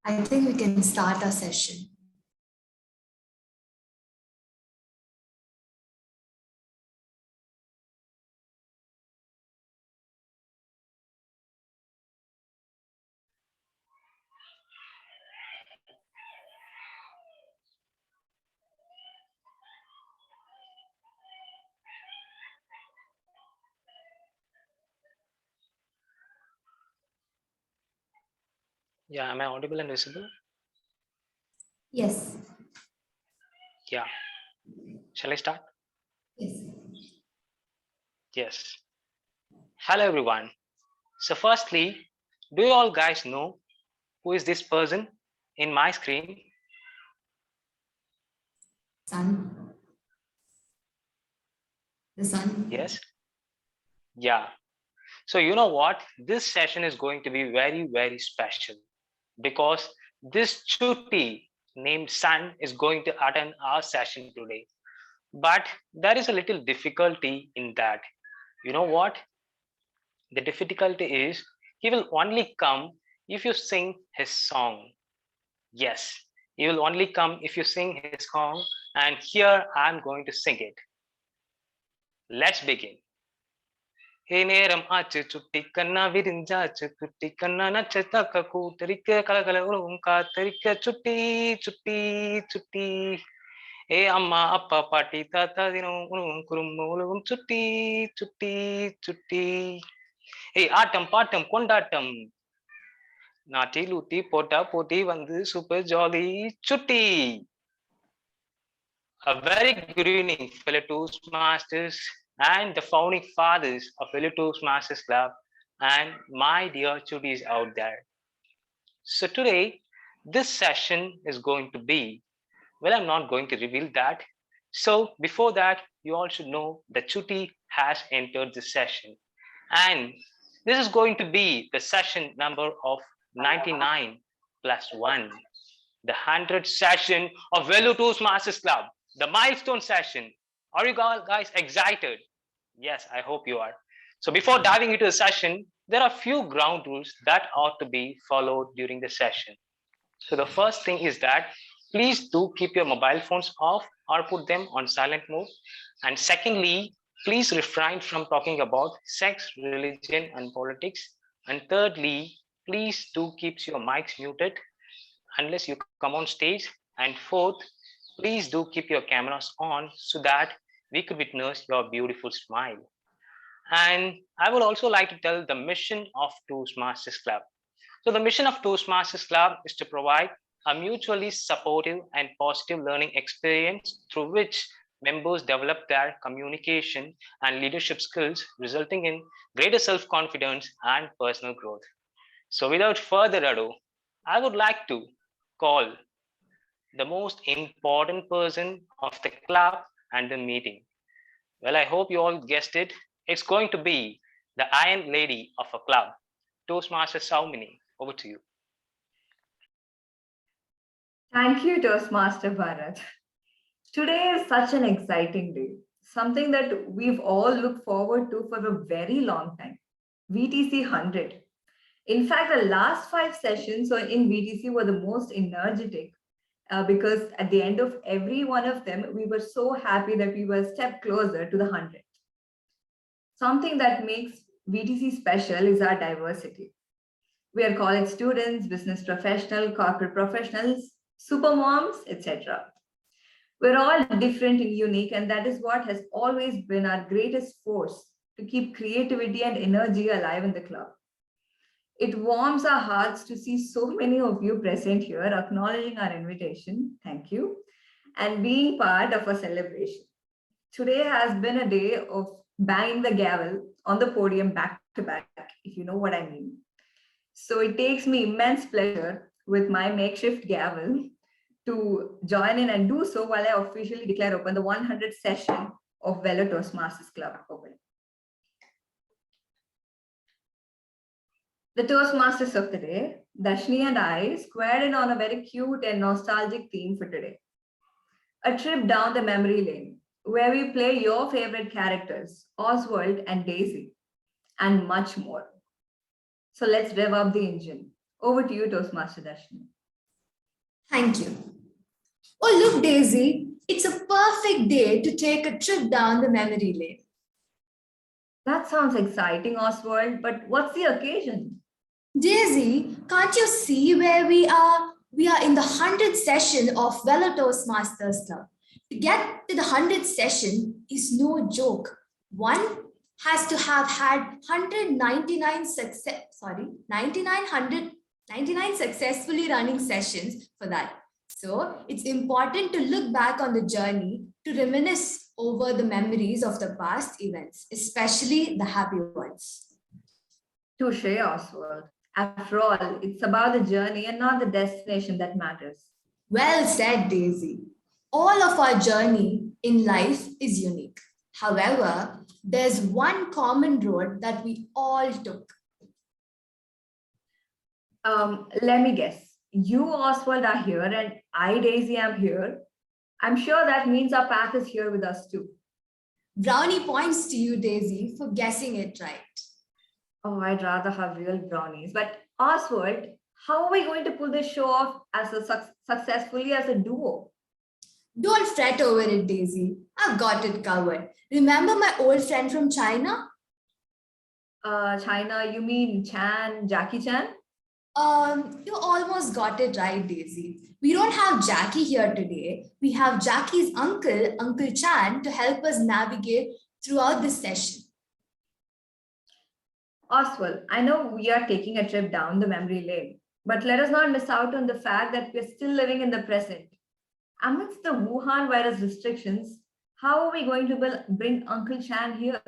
I think we can start our session. Yeah, am I audible and visible? Yes. Yeah. Shall I start? Yes. Yes. Hello, everyone. So firstly, do you all guys know who is this person in my screen? Sun. The sun. Yes. Yeah. So you know what? This session is going to be very, very special because this Chutti named Sun is going to attend our session today. But there is a little difficulty in that. You know what? The difficulty is he will only come if you sing his song. Yes, he will only come if you sing his song, and here I'm going to sing it. Let's begin. ஹே நேரம் ஆச்சு சுட்டி கண்ணா விரிஞ்சாச்சு குட்டி கண்ணா நச்சத்தக்க கூத்தரிக்க கலகல உலகம் காத்தரிக்க சுட்டி சுட்டி சுட்டி ஏ அம்மா அப்பா பாட்டி தாத்தா தினம் உணவும் குறும்பு உலகம் சுட்டி சுட்டி சுட்டி ஏய் ஆட்டம் பாட்டம் கொண்டாட்டம் நாட்டி லூட்டி போட்டா போட்டி வந்து சூப்பர் ஜாலி சுட்டி. A very good evening, fellow Toastmasters and the founding fathers of Vellore Toastmasters Club and my dear chutties out there. So today, this session is going to be, well, I'm not going to reveal that. So before that, you all should know that Chutti has entered the session. And this is going to be the session number of 99 plus 1, the 100th session of Vellore Toastmasters Club, the milestone session. Are you guys excited? Yes, I hope you are. So before diving into the session, there are few ground rules that ought to be followed during the session. So the first thing is that please do keep your mobile phones off or put them on silent mode. And secondly, please refrain from talking about sex, religion, and politics. And thirdly, please do keep your mics muted unless you come on stage. And fourth, please do keep your cameras on so that we could witness your beautiful smile. And I would also like to tell the mission of Toastmasters Club. So the mission of Toastmasters Club is to provide a mutually supportive and positive learning experience through which members develop their communication and leadership skills, resulting in greater self-confidence and personal growth. So without further ado, I would like to call the most important person of the club and the meeting. Well, I hope you all guessed it. It's going to be the Iron Lady of a club, Toastmaster Sowmini. Over to you. Thank you, Toastmaster Bharat. Today is such an exciting day, something that we've all looked forward to for a very long time, VTC 100. In fact, the last 5 sessions in VTC were the most energetic because at the end of every one of them, we were so happy that we were a step closer to the 100. Something that makes VTC special is our diversity. We are college students, business professionals, corporate professionals, super moms, etc. We're all different and unique, and that is what has always been our greatest force to keep creativity and energy alive in the club. It warms our hearts to see so many of you present here, acknowledging our invitation. Thank you. And being part of a celebration. Today has been a day of banging the gavel on the podium back to back, if you know what I mean. So it takes me immense pleasure with my makeshift gavel to join in and do so while I officially declare open the 100th session of Vellore Toastmasters Club open. The Toastmasters of the day, Darsini and I, squared in on a very cute and nostalgic theme for today. A trip down the memory lane, where we play your favorite characters, Oswald and Daisy, and much more. So let's rev up the engine. Over to you, Toastmaster Darsini. Thank you. Oh, look, Daisy, it's a perfect day to take a trip down the memory lane. That sounds exciting, Oswald, but what's the occasion? Daisy, can't you see where we are? We are in the 100th session of Vellore Toastmasters Club. To get to the 100th session is no joke. One has to have had 99 successfully running sessions for that. So it's important to look back on the journey to reminisce over the memories of the past events, especially the happy ones. Touche, Oswald. After all, it's about the journey and not the destination that matters. Well said, Daisy. All of our journey in life is unique. However, there's one common road that we all took. Let me guess. You, Oswald, are here and I, Daisy, am here. I'm sure that means our path is here with us too. Brownie points to you, Daisy, for guessing it right. Oh, I'd rather have real brownies. But Oswald, how are we going to pull this show off as successfully as a duo? Don't fret over it, Daisy. I've got it covered. Remember my old friend from China? China, you mean Jackie Chan? You almost got it right, Daisy. We don't have Jackie here today. We have Jackie's uncle, Uncle Chan, to help us navigate throughout this session. Oswald, I know we are taking a trip down the memory lane, but let us not miss out on the fact that we're still living in the present. Amidst the Wuhan virus restrictions, how are we going to bring Uncle Chan here?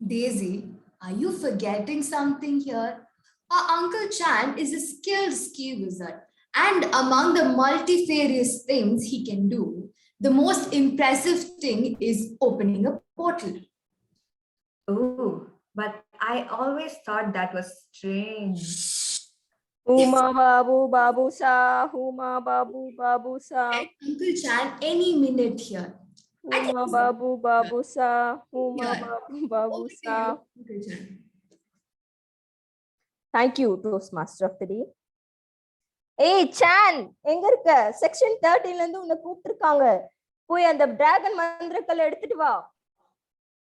Daisy, are you forgetting something here? Our Uncle Chan is a skilled ski wizard, and among the multifarious things he can do, the most impressive thing is opening a portal. Oh, but I always thought that was strange. Huma babu babu sa, huma babu babu sa. Uncle Chan, any minute here. Huma babu babu sa, huma babu babu sa. Uncle Chan. Thank you, Toastmaster of the day. Hey, Chan, எங்க இருக்க? Section 13 ல இருந்து உன்னை கூப்பிட்டிருக்காங்க. போய் அந்த dragon மந்திரக்கல்லை எடுத்துட்டு வா.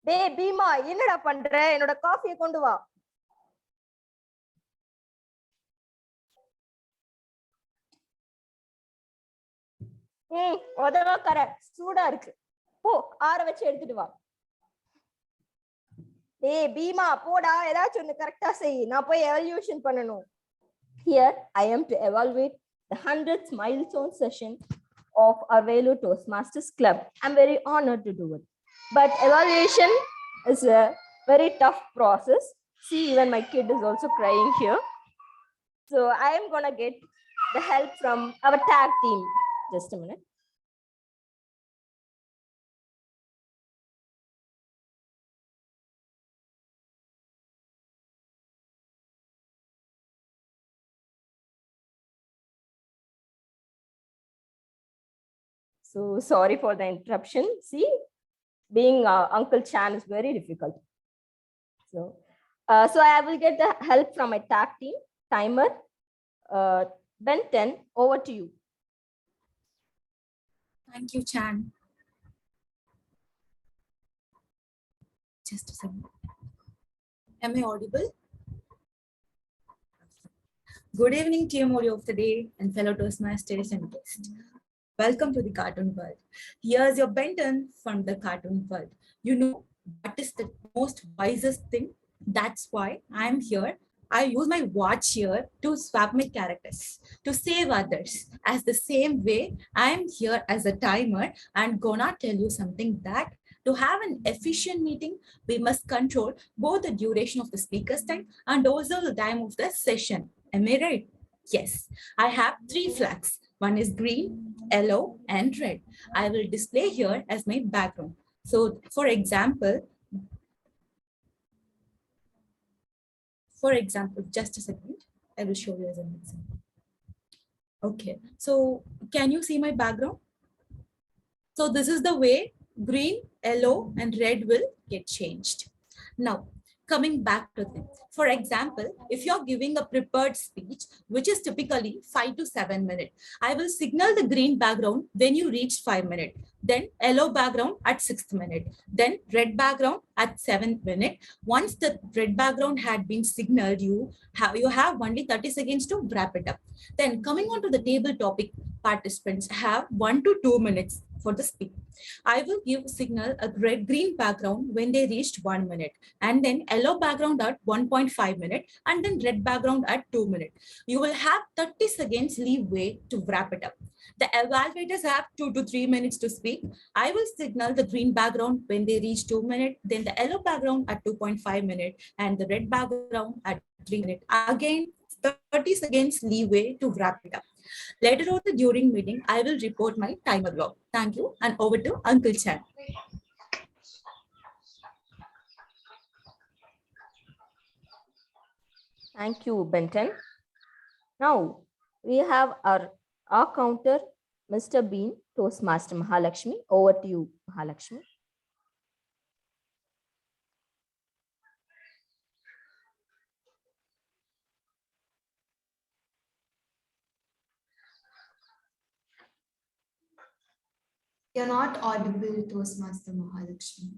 டேய் பீமா, என்னடா பண்ற? என்னோட காஃபியை கொண்டு வா. உதவக்கார சூடா இருக்கு. போ, ஆற வச்சு எடுத்துட்டு வா. டேய் பீமா, போடா, ஏதாச்சும் ஒன்னு கரெக்டா செய். நான் போய் எவல்யூஷன் பண்ணணும். Here I am to evaluate the 100th milestone session of our Vellore Toastmasters Club. I'm very honored to do it. But evaluation is a very tough process. See, even my kid is also crying here. So I am gonna get the help from our tag team. Just a minute. So sorry for the interruption. See, being Uncle Chan is very difficult. So I will get the help from my tag team. Timer, Ben 10, over to you. Thank you, Chan. Just a second. Am I audible? Good evening, team audio of the day and fellow Toastmasters and guests. Welcome to the cartoon world. Here's your Benton from the cartoon world. You know what is the most wisest thing? That's why I'm here. I use my watch here to swap my characters, to save others. As the same way, I'm here as a timer and gonna tell you something that To have an efficient meeting, we must control both the duration of the speaker's time and also the time of the session. Am I right? Yes, I have 3 flags. One is green, yellow, and red. I will display here as my background. So for example, just a second, I will show you as an example. Okay, so can you see my background? So this is the way green, yellow, and red will get changed. Now, coming back to them. For example, if you're giving a prepared speech, which is typically 5 to 7 minutes, I will signal the green background when you reach 5 minutes, then yellow background at 6th minute, then red background at 7th minute. Once the red background had been signaled, you have only 30 seconds to wrap it up. Then coming on to the table topic, participants have 1 to 2 minutes for the speak. I will give signal a green background when they reached 1 minute, and then yellow background at 1.5 minute, and then red background at 2 minutes. You will have 30 seconds leeway to wrap it up. The evaluators have 2 to 3 minutes to speak. I will signal the green background when they reach 2 minutes, then the yellow background at 2.5 minutes, and the red background at 3 minutes. Again, 30 seconds leeway to wrap it up. Later on during meeting, I will report my timer log. Thank you, and over to Uncle Chan. Thank you, Benton. Now we have our counter, Mr. Bean, Toastmaster Mahalakshmi. Over to you, Mahalakshmi. You're not audible, Toastmaster Mahalakshmi.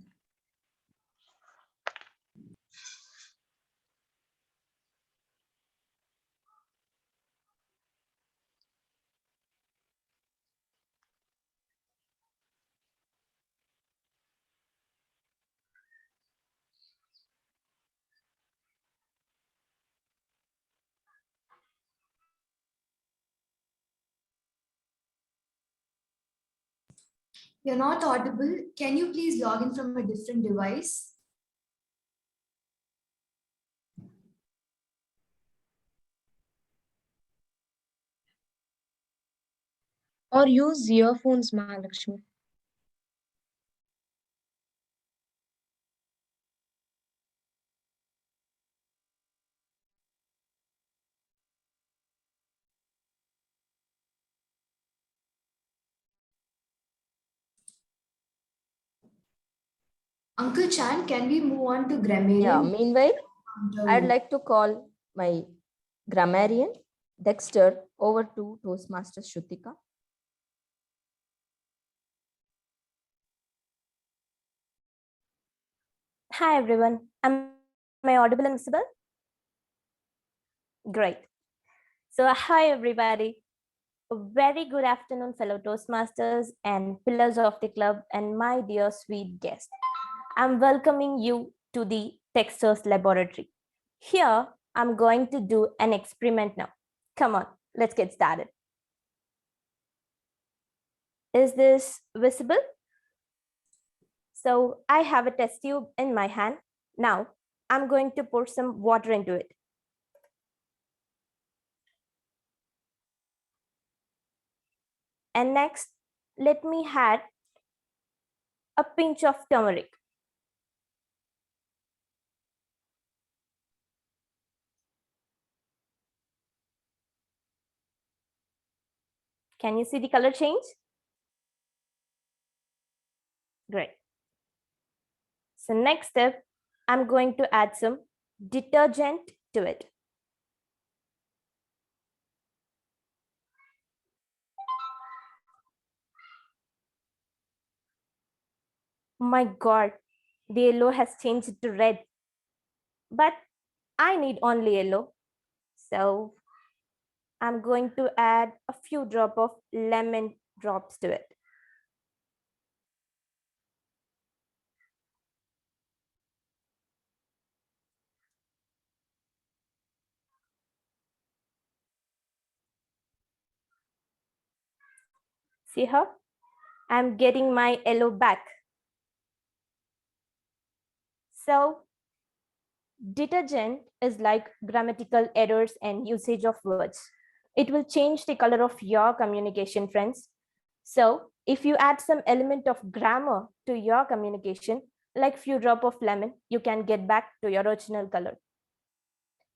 You're not audible. Can you please log in from a different device? Or use earphones, Mahalakshmi. Uncle Chan, can we move on to grammarian? Yeah, meanwhile, I'd like to call my grammarian, Dexter, over to Toastmaster Shrutika. Hi everyone, am I audible and visible? Great. So hi everybody. A very good afternoon, fellow Toastmasters and pillars of the club and my dear sweet guest. I'm welcoming you to the Texters Laboratory. Here, I'm going to do an experiment now. Come on, let's get started. Is this visible? So I have a test tube in my hand. Now, I'm going to pour some water into it. And next, let me add a pinch of turmeric. Can you see the color change? Great. So next step, I'm going to add some detergent to it. My God, the yellow has changed to red. But I need only yellow. So I'm going to add a few drops of lemon drops to it. See how I'm getting my yellow back. So detergent is like grammatical errors and usage of words. It will change the color of your communication, friends. So if you add some element of grammar to your communication, like few drop of lemon, you can get back to your original color.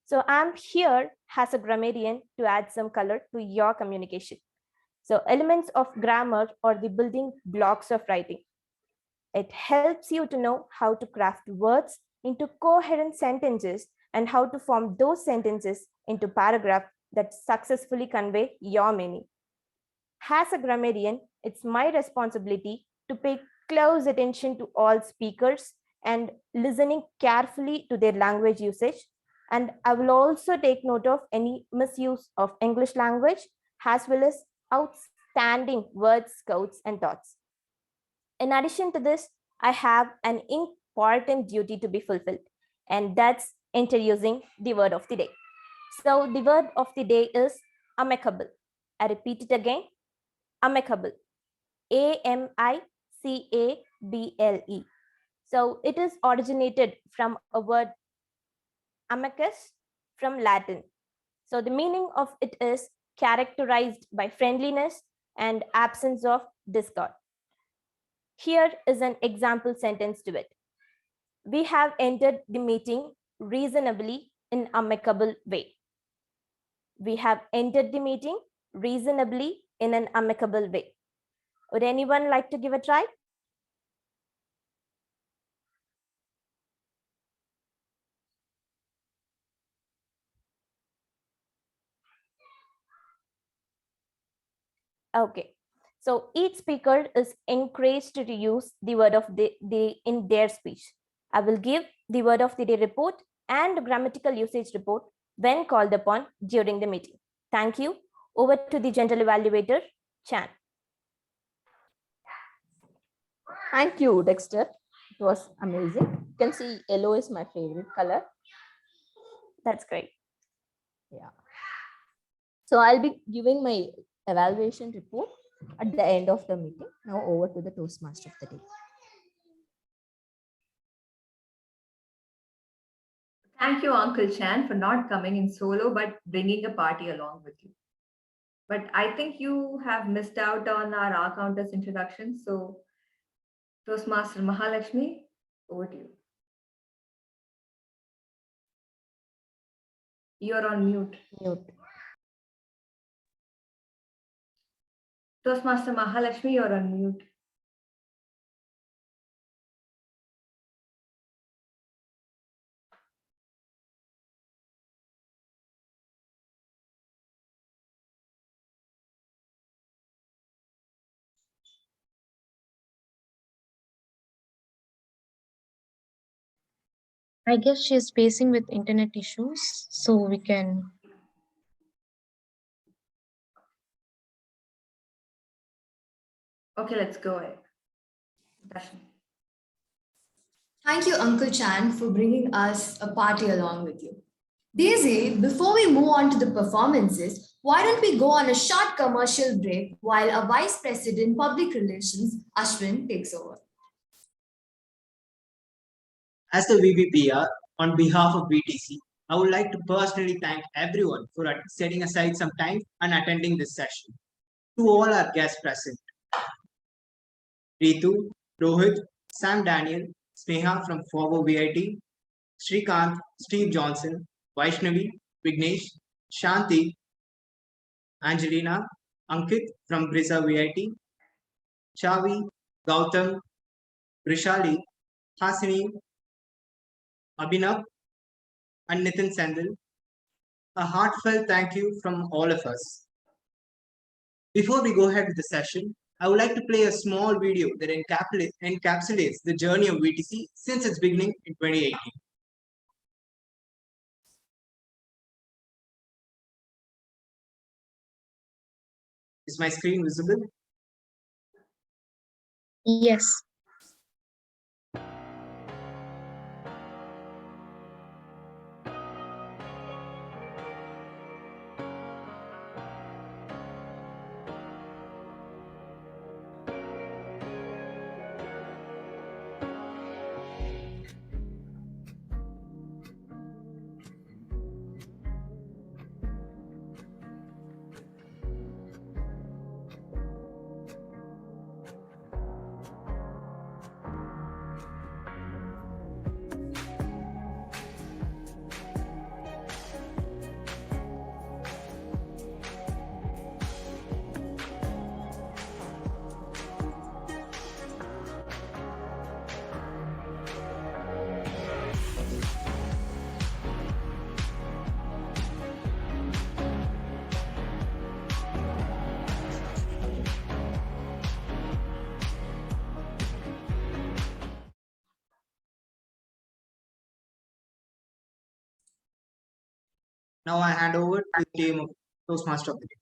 So I'm here as a grammarian to add some color to your communication. So elements of grammar are the building blocks of writing. It helps you to know how to craft words into coherent sentences and how to form those sentences into paragraphs that successfully convey your meaning. As a grammarian, it's my responsibility to pay close attention to all speakers and listening carefully to their language usage. And I will also take note of any misuse of English language as well as outstanding words, quotes, and thoughts. In addition to this, I have an important duty to be fulfilled, and that's introducing the word of the day. So the word of the day is amicable. I repeat it again, amicable. AMICABLE. So it is originated from a word amicus from Latin. So the meaning of it is characterized by friendliness and absence of discord. Here is an example sentence to it. We have entered the meeting reasonably in amicable way. We have entered the meeting reasonably in an amicable way. Would anyone like to give a try? Okay. So each speaker is encouraged to use the word of the day in their speech. I will give the word of the day report and grammatical usage report when called upon during the meeting. Thank you. Over to the general evaluator, Chan. Thank you, Dexter. It was amazing. You can see yellow is my favorite color. That's great. Yeah. So I'll be giving my evaluation report at the end of the meeting. Now over to the Toastmaster of the day. Thank you, Uncle Chan, for not coming in solo, but bringing a party along with you. But I think you have missed out on our counters introduction. So Toastmaster Mahalakshmi, over to you. You're on mute. Mute. Toastmaster Mahalakshmi, you're on mute. I guess she's facing with internet issues, so we can. Okay, let's go ahead. Darsini. Thank you, Uncle Chan, for bringing us a party along with you. Daisy, before we move on to the performances, why don't we go on a short commercial break while our Vice President Public Relations, Ashwin, takes over. As the VPPR, on behalf of VTC, I would like to personally thank everyone for setting aside some time and attending this session. To all our guests present, Ritu, Rohit, Sam Daniel, Sneha from Forbo VIT, Srikanth, Steve Johnson, Vaishnavi, Vignesh, Shanti, Angelina, Ankit from Brisa VIT, Chavi, Gautam, Brishali, Hasini, Abhinav, and Nitin Sandil. A heartfelt thank you from all of us. Before we go ahead with the session, I would like to play a small video that encapsulates the journey of VTC since its beginning in 2018. Is my screen visible? Yes. Now I hand over to the team of Toastmaster of the Day.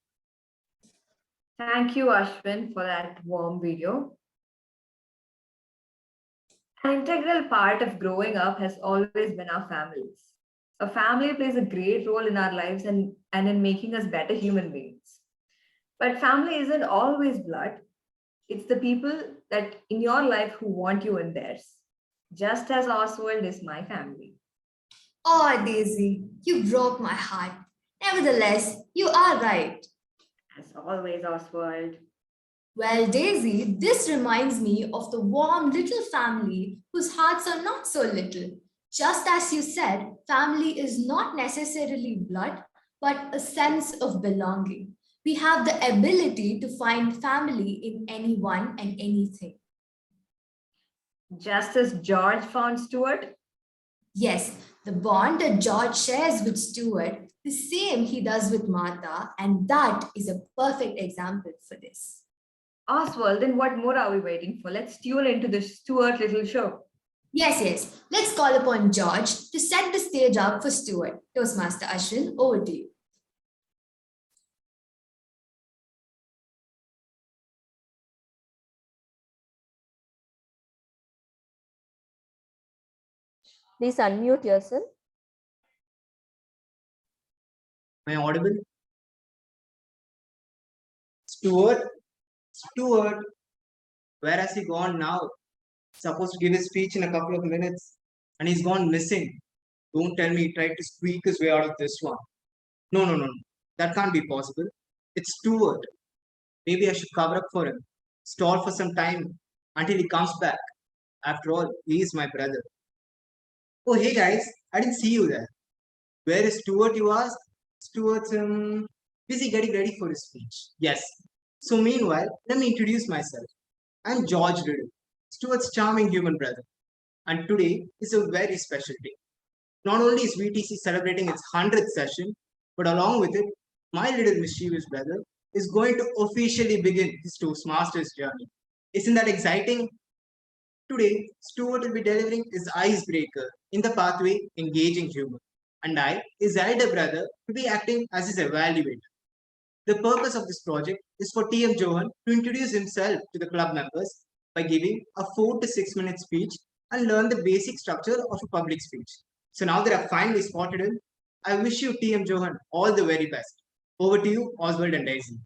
Thank you, Ashwin, for that warm video. An integral part of growing up has always been our families. A family plays a great role in our lives and in making us better human beings. But family isn't always blood. It's the people that in your life who want you in theirs. Just as Oswald is my family. Oh, Daisy, you broke my heart. Nevertheless, you are right. As always, Oswald. Well, Daisy, this reminds me of the warm little family whose hearts are not so little. Just as you said, family is not necessarily blood, but a sense of belonging. We have the ability to find family in anyone and anything. Just as George found Stuart. Yes, the bond that George shares with Stuart, the same he does with Martha, and that is a perfect example for this. Oswald, then what more are we waiting for? Let's tune into the Stuart Little show. Yes. Let's call upon George to set the stage up for Stuart. Toastmaster Ashwin, over to you. Please unmute yourself. Am I audible? Stuart, where has he gone now? Supposed to give his speech in a couple of minutes, and he's gone missing. Don't tell me he tried to squeak his way out of this one. No. That can't be possible. It's Stuart. Maybe I should cover up for him. Stall for some time until he comes back. After all, he is my brother. Oh, hey guys, I didn't see you there. Where is Stuart, you ask? Stuart's busy getting ready for his speech. Yes. So meanwhile, let me introduce myself. I'm George Riddle, Stuart's charming human brother. And today is a very special day. Not only is VTC celebrating its 100th session, but along with it, my little mischievous brother is going to officially begin his Toastmasters journey. Isn't that exciting? Today, Stuart will be delivering his icebreaker in the pathway engaging humor, and I, his elder brother, will be acting as his evaluator. The purpose of this project is for TM Johan to introduce himself to the club members by giving a 4 to 6 minute speech and learn the basic structure of a public speech. So now that I've finally spotted him, I wish you, TM Johan, all the very best. Over to you, Oswald and Daisy.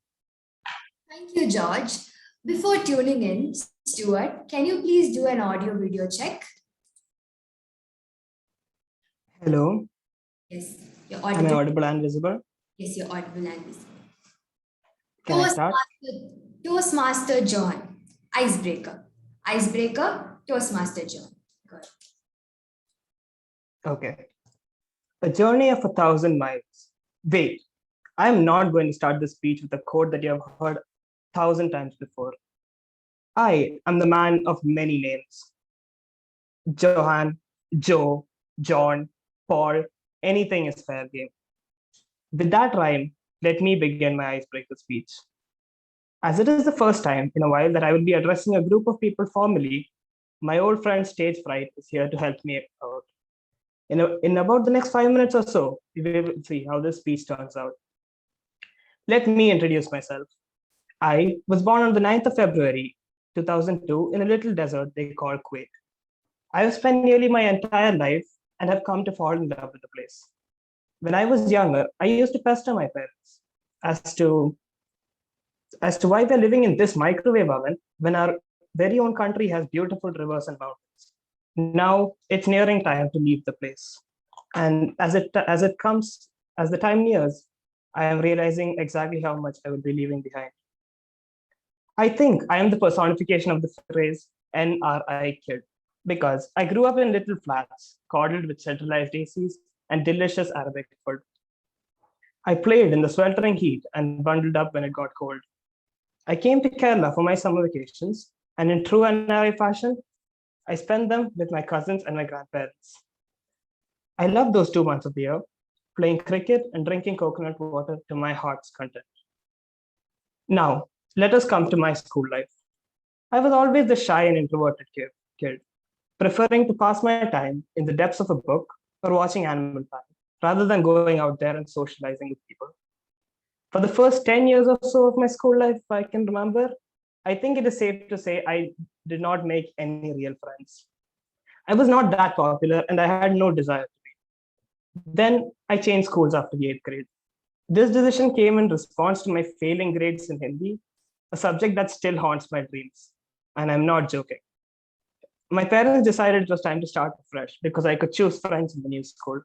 Thank you, George. Before tuning in, Stuart, can you please do an audio video check? Hello, Yes, you're am I audible. audible and visible? Yes, you're audible and visible. Can I start? Toastmaster John. Icebreaker. Toastmaster John. Go ahead. Okay. A journey of 1,000 miles. Wait, I am not going to start the speech with a quote that you have heard 1,000 times before. I am the man of many names. Johan, Joe, John, Paul, anything is fair game. With that rhyme, let me begin my icebreaker speech. As it is the first time in a while that I will be addressing a group of people formally, my old friend Stage Fright is here to help me out. In about the next 5 minutes or so, we will see how this speech turns out. Let me introduce myself. I was born on the 9th of February, 2002 in a little desert they call Kuwait. I have spent nearly my entire life and have come to fall in love with the place. When I was younger, I used to pester my parents as to why we're living in this microwave oven when our very own country has beautiful rivers and mountains. Now it's nearing time to leave the place. And as the time nears, I am realizing exactly how much I will be leaving behind. I think I am the personification of the phrase NRI kid, because I grew up in little flats, coddled with centralized ACs and delicious Arabic food. I played in the sweltering heat and bundled up when it got cold. I came to Kerala for my summer vacations, and in true NRI fashion, I spent them with my cousins and my grandparents. I loved those 2 months of the year, playing cricket and drinking coconut water to my heart's content. Now, let us come to my school life. I was always the shy and introverted kid, preferring to pass my time in the depths of a book or watching Animal Planet rather than going out there and socializing with people. For the first 10 years or so of my school life, if I can remember, I think it is safe to say I did not make any real friends. I was not that popular and I had no desire to be. Then I changed schools after the 8th grade. This decision came in response to my failing grades in Hindi, a subject that still haunts my dreams. And I'm not joking. My parents decided it was time to start fresh because I could choose friends in the new school.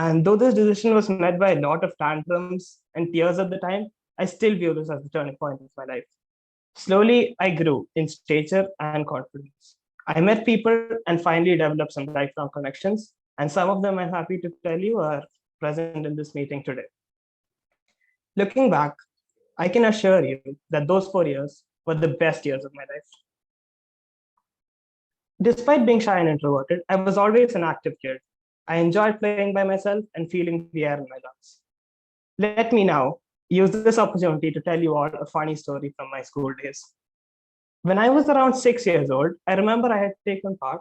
And though this decision was met by a lot of tantrums and tears at the time, I still view this as the turning point of my life. Slowly, I grew in stature and confidence. I met people and finally developed some lifelong connections. And some of them I'm happy to tell you are present in this meeting today. Looking back, I can assure you that those 4 years were the best years of my life. Despite being shy and introverted, I was always an active kid. I enjoyed playing by myself and feeling the air in my lungs. Let me now use this opportunity to tell you all a funny story from my school days. When I was around 6 years old, I remember I had taken part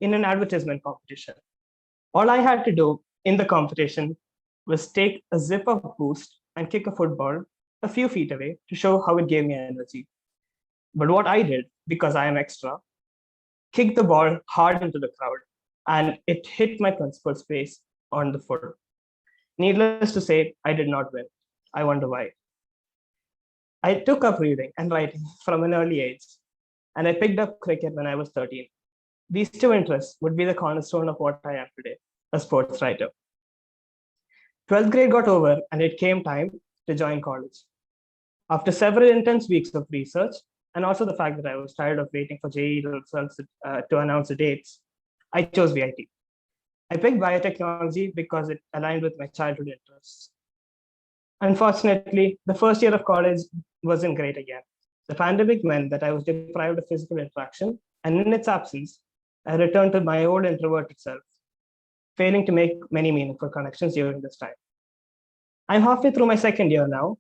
in an advertisement competition. All I had to do in the competition was take a zip of boost and kick a football a few feet away to show how it gave me energy. But what I did, because I am extra, kicked the ball hard into the crowd and it hit my principal's face on the foot. Needless to say, I did not win. I wonder why. I took up reading and writing from an early age, and I picked up cricket when I was 13. These two interests would be the cornerstone of what I am today, a sports writer. 12th grade got over, and it came time to join college. After several intense weeks of research, and also the fact that I was tired of waiting for JEE results to announce the dates, I chose VIT. I picked biotechnology because it aligned with my childhood interests. Unfortunately, the first year of college wasn't great again. The pandemic meant that I was deprived of physical interaction, and in its absence, I returned to my old introverted self, failing to make many meaningful connections during this time. I'm halfway through my second year now,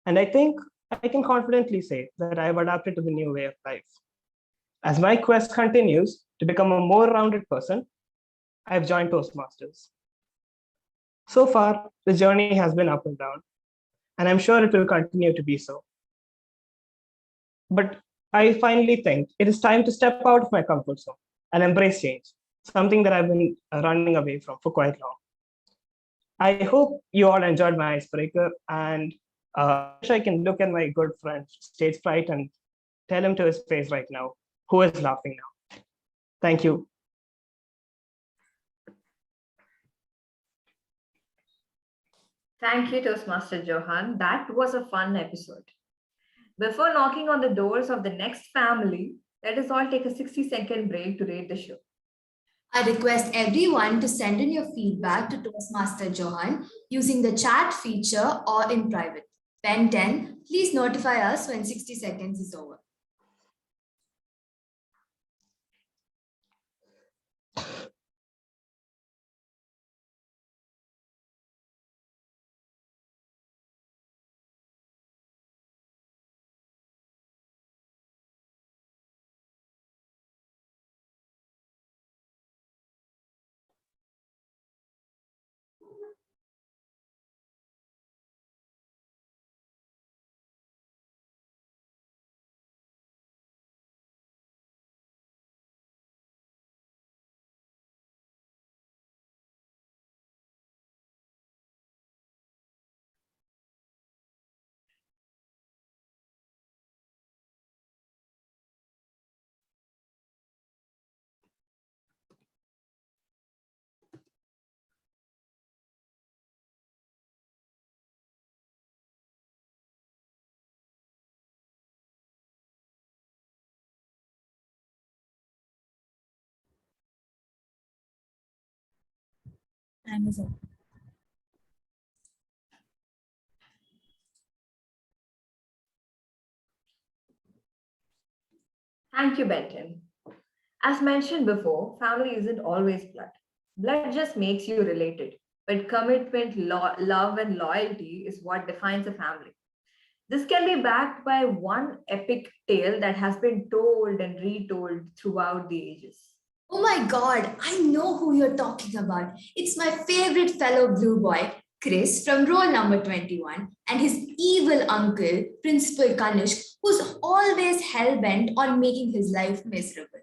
and I think I can confidently say that I have adapted to the new way of life. As my quest continues to become a more rounded person, I've joined Toastmasters. So far, the journey has been up and down, and I'm sure it will continue to be so. But I finally think it is time to step out of my comfort zone and embrace change, something that I've been running away from for quite long. I hope you all enjoyed my icebreaker, and I wish I can look at my good friend Stage Fright and tell him to his face right now who is laughing now. Thank you. Thank you, Toastmaster Johan. That was a fun episode. Before knocking on the doors of the next family, let us all take a 60-second break to rate the show. I request everyone to send in your feedback to Toastmaster Johan using the chat feature or in private. Ben 10, please notify us when 60 seconds is over. Amazon. Thank you, Benton. As mentioned before, family isn't always blood. Blood just makes you related. But commitment, love, and loyalty is what defines a family. This can be backed by one epic tale that has been told and retold throughout the ages. Oh my god, I know who you're talking about. It's my favorite fellow blue boy, Chris from roll number 21, and his evil uncle, Principal Kanishk, who's always hell bent on making his life miserable.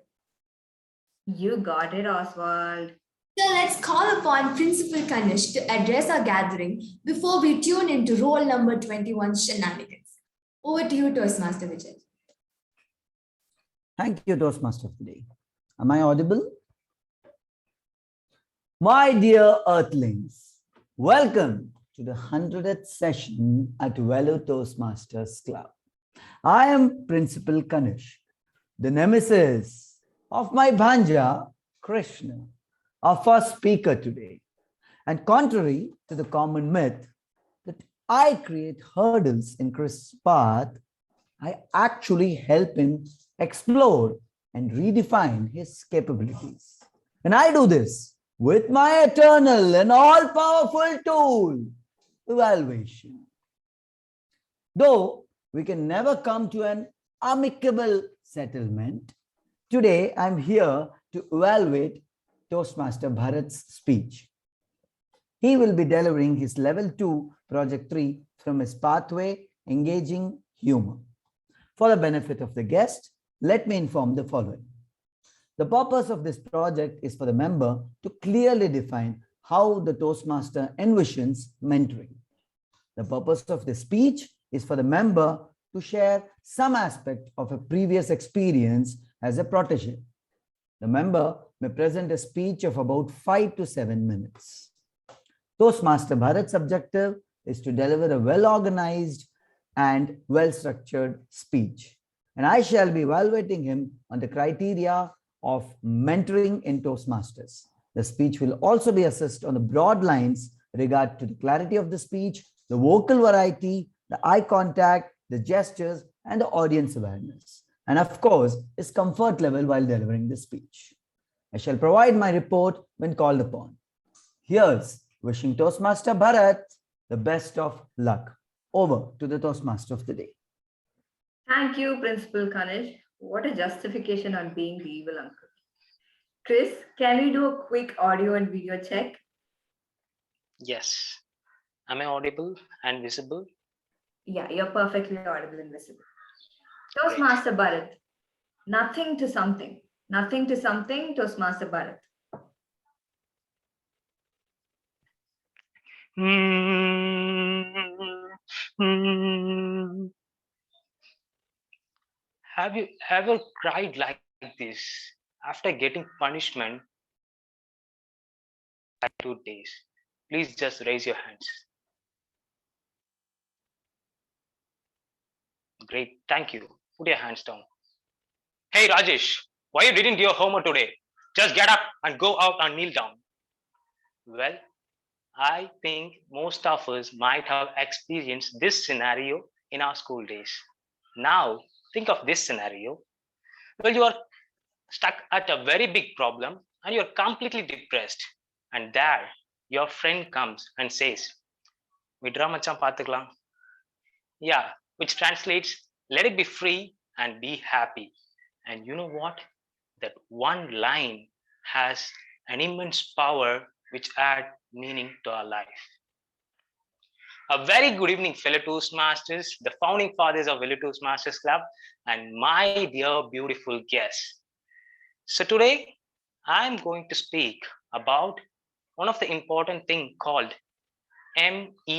You got it, Oswald. So let's call upon Principal Kanish to address our gathering before we tune into roll number 21 shenanigans. Over to you, Toastmaster Vijay. Thank you, Toastmaster today. Am I audible? My dear Earthlings, welcome to the 100th session at Vellore Toastmasters Club. I am Principal Kanish, the nemesis of my Bhanja, Krishna, our first speaker today. And contrary to the common myth that I create hurdles in Chris' path, I actually help him explore and redefine his capabilities. And I do this with my eternal and all-powerful tool, evaluation. Though we can never come to an amicable settlement, today I'm here to evaluate Toastmaster Bharat's speech. He will be delivering his level 2 project 3 from his pathway engaging humor. For the benefit of the guest, let me inform the following. The purpose of this project is for the member to clearly define how the Toastmaster envisions mentoring. The purpose of the speech is for the member to share some aspect of a previous experience as a protege. The member may present a speech of about 5 to 7 minutes. Toastmaster Bharat's objective is to deliver a well-organized and well-structured speech. And I shall be evaluating him on the criteria of mentoring in Toastmasters. The speech will also be assessed on the broad lines regard to the clarity of the speech, the vocal variety, the eye contact, the gestures, and the audience awareness. And of course, his comfort level while delivering the speech. I shall provide my report when called upon. Here's wishing Toastmaster Bharat the best of luck. Over to the Toastmaster of the day. Thank you, Principal Kanish. What a justification on being the evil uncle. Chris, can we do a quick audio and video check? Yes. Am I audible and visible? Yeah, you're perfectly audible and visible. Toastmaster Bharat, nothing to something. Nothing to something, Toastmaster Bharat. Have you ever cried like this after getting punishment 2 days? Please just raise your hands. Great, thank you. Put your hands down. Hey Rajesh, why you didn't do your homework today? Just get up and go out and kneel down. Well, I think most of us might have experienced this scenario in our school days. Now, think of this scenario. Well, you are stuck at a very big problem and you're completely depressed. And there, your friend comes and says, Vidra macham paathukalam. Yeah, which translates, let it be free and be happy. And you know what? That one line has an immense power which add meaning to our life. A very good evening, fellow Toastmasters, the founding fathers of Vellore Toastmasters Club, and my dear beautiful guests. So today, I'm going to speak about one of the important thing called mentor,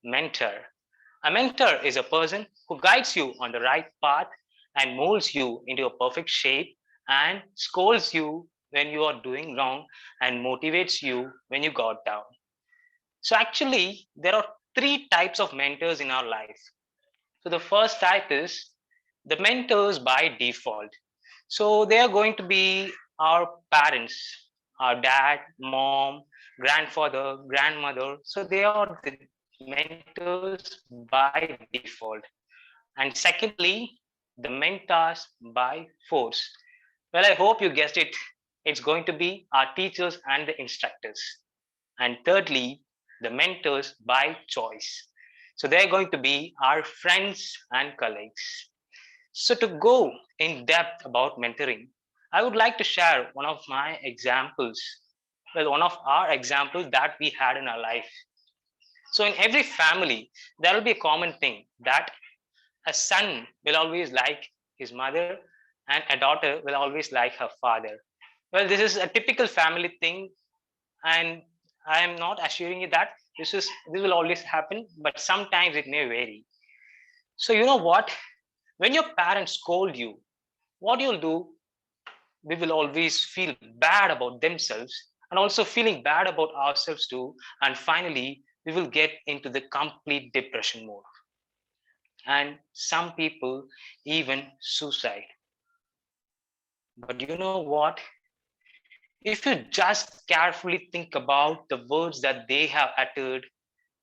mentor. A mentor is a person who guides you on the right path and molds you into a perfect shape and scolds you when you are doing wrong and motivates you when you got down. So actually, there are 3 types of mentors in our life. So the first type is the mentors by default. So they are going to be our parents, our dad, mom, grandfather, grandmother. So they are the mentors by default. And secondly, the mentors by force. Well, I hope you guessed it. It's going to be our teachers and the instructors. And thirdly, the mentors by choice. So they're going to be our friends and colleagues. So to go in depth about mentoring, I would like to share one of my examples, well, one of our examples that we had in our life. So in every family, there will be a common thing that a son will always like his mother and a daughter will always like her father. Well, this is a typical family thing, and I am not assuring you that this will always happen, but sometimes it may vary. So you know what? When your parents scold you, what you'll do, we will always feel bad about themselves and also feeling bad about ourselves too. And finally, we will get into the complete depression mode. And some people even suicide. But you know what? If you just carefully think about the words that they have uttered,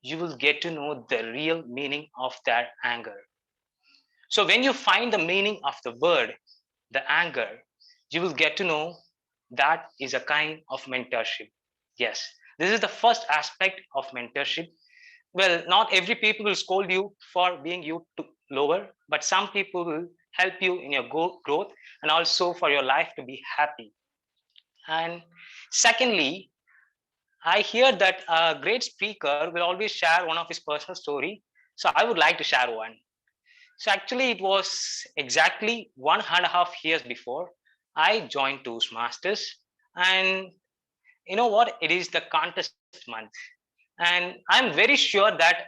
you will get to know the real meaning of their anger. So when you find the meaning of the word, the anger, you will get to know that is a kind of mentorship. Yes, this is the first aspect of mentorship. Well, not every people will scold you for being you lower, but some people will help you in your growth and also for your life to be happy. And secondly, I hear that a great speaker will always share one of his personal story. So I would like to share one. So actually, it was exactly 1.5 years before I joined Toastmasters, and you know what? It is the contest month, and I'm very sure that